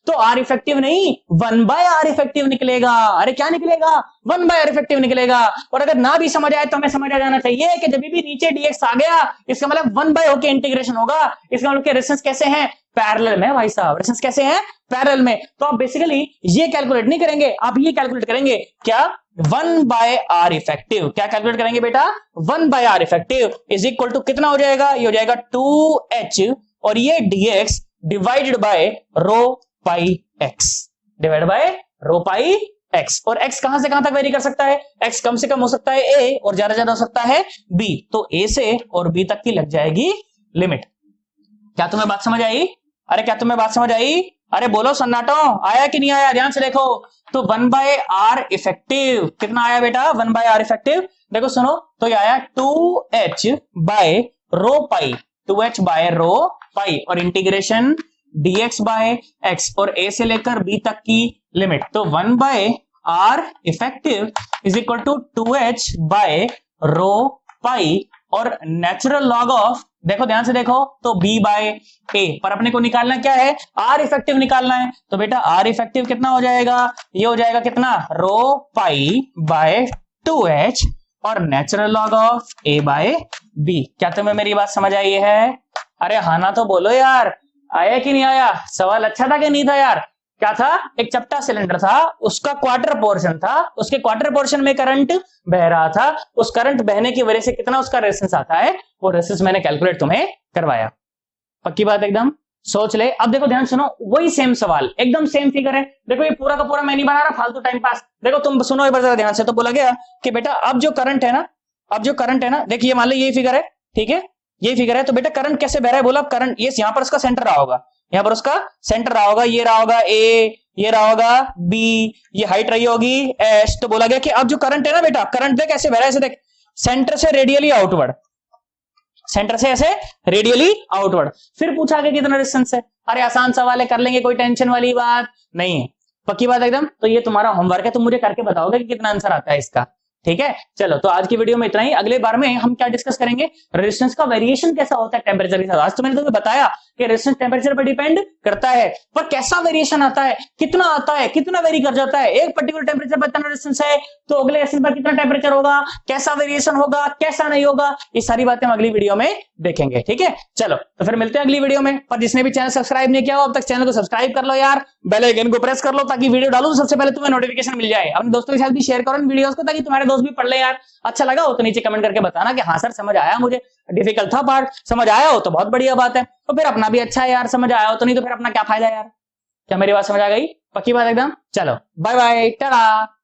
तो आर इफेक्टिव नहीं 1/R इफेक्टिव निकलेगा, अरे क्या निकलेगा 1/R इफेक्टिव निकलेगा। और अगर ना भी समझ आए तो हमें समझ आ जाना चाहिए कि जब भी नीचे dx आ गया इसका मतलब 1/, होके इंटीग्रेशन होगा, इसका मतलब रेजिस्टेंस कैसे हैं, पैरेलल में भाई साहब, रेजिस्टेंस कैसे हैं, पैरेलल में। तो आप बेसिकली ये कैलकुलेट नहीं करेंगे, आप ये कैलकुलेट करेंगे क्या 1/R इफेक्टिव, क्या कैलकुलेट करेंगे बेटा 1/R effective is equal to कितना हो जाएगा, ये हो जाएगा 2h और ये dx divided by rho pi x, divided by rho pi x। और x कहां से कहां तक वेरी कर सकता है, x कम से कम हो सकता है a और ज्यादा ज्यादा हो सकता है b, तो a से और b तक की लग जाएगी लिमिट। क्या तुम्हें बात समझ आई, अरे क्या तुम्हें बात समझ आई, अरे बोलो सन्नाटो, आया कि नहीं आया, ध्यान से देखो। तो 1/R इफेक्टिव कितना आया बेटा, 1/R इफेक्टिव, देखो सुनो, तो ये आया 2h by rho pi, 2h by rho pi और इंटीग्रेशन dx बाय x और a से लेकर b तक की लिमिट। तो 1/R effective is equal to 2h by rho pi और नेचुरल लॉग ऑफ, देखो ध्यान से देखो, तो b बाय a, पर अपने को निकालना क्या है, r इफेक्टिव निकालना है। तो बेटा r इफेक्टिव कितना हो जाएगा, ये हो जाएगा कितना रो पाई बाय 2h और natural log of a by b। क्या तुम्हें मेरी बात समझ आई है, अरे हाँ ना तो बोलो यार, आया कि नहीं आया, सवाल अच्छा था कि नहीं था यार। क्या था, एक चपटा सिलेंडर था, उसका क्वार्टर पोर्शन था, उसके क्वार्टर पोर्शन में करंट बह रहा था, उस करंट बहने की वजह से कितना उसका रेजिस्टेंस आता है, वो रेजिस्टेंस मैंने कैलकुलेट तुम्हें करवाया। पक्की बात एकदम, सोच ले। अब देखो ध्यान सुनो, वही सेम सवाल, एकदम सेम फिगर है। देखो ये पूरा का पूरा मैं नहीं बना रहा फालतू टाइम पास, देखो तुम सुनो एक बार जरा ध्यान से। तो बोला गया कि बेटा अब जो करंट है ना, अब जो करंट है ना, देखिए मान लो ये फिगर है, ठीक है, ये फिगर है, तो बेटा करंट कैसे बह रहा है, बोला करंट ये यहां पर उसका सेंटर रहा होगा, यहां पर उसका सेंटर रहा होगा, ये रहा होगा ए, ये रहा होगा बी, ये हाइट रही होगी एस। तो बोला गया कि अब जो करंट है ना बेटा, करंट देख कैसे बह रहा है, ऐसे देख, सेंटर से रेडियली आउटवर्ड, सेंटर से ऐसे रेडियली आउटवर्ड। फिर पूछा गया कितना रेजिस्टेंस है, अरे आसान सवाल है, कर लेंगे, कोई टेंशन वाली बात नहीं है, पक्की बात एकदम। तो ये तुम्हारा होमवर्क है, तुम मुझे करके बताओगे कि कितना आंसर आता है इसका, ठीक है। चलो तो आज की वीडियो में इतना ही, अगले बार में हम क्या डिस्कस करेंगे, रेजिस्टेंस का वेरिएशन कैसा होता है टेम्परेचर के साथ। आज तो मैंने तुम्हें बताया कि रेजिस्टेंस टेम्परेचर पर डिपेंड करता है, पर कैसा वेरिएशन आता है, कितना आता है, कितना वेरी कर जाता है, एक पर्टिकुलर टेम्परेचर पर इतना रेजिस्टेंस है तो अगले रेजिस्टेंस पर कितना टेम्परेचर होगा, कैसा वेरिएशन होगा, कैसा नहीं होगा, ये सारी बातें हम अगली वीडियो में देखेंगे, ठीक है। चलो तो फिर मिलते हैं अगली वीडियो में। पर जिसने भी चैनल सब्सक्राइब नहीं किया हो अब तक, चैनल को सब्सक्राइब कर लो यार, बेल आइकन को प्रेस कर लो ताकि वीडियो डालूं तो सबसे पहले तुम्हें नोटिफिकेशन मिल जाए। अपने दोस्तों के साथ भी शेयर करो इन वीडियोस को ताकि तुम्हारे वीडियोस भी पढ़ ले यार। अच्छा लगा हो तो नीचे कमेंट करके बताना कि हाँ सर समझ आया मुझे, डिफिकल्ट था पार्ट, समझ आया हो तो बहुत बढ़िया बात है, तो फिर अपना भी अच्छा है यार, समझ आया हो तो, नहीं तो फिर अपना क्या फायदा यार। क्या मेरी बात समझ आ गई? पक्की बात एकदम? चलो बाय बाय, टाटा।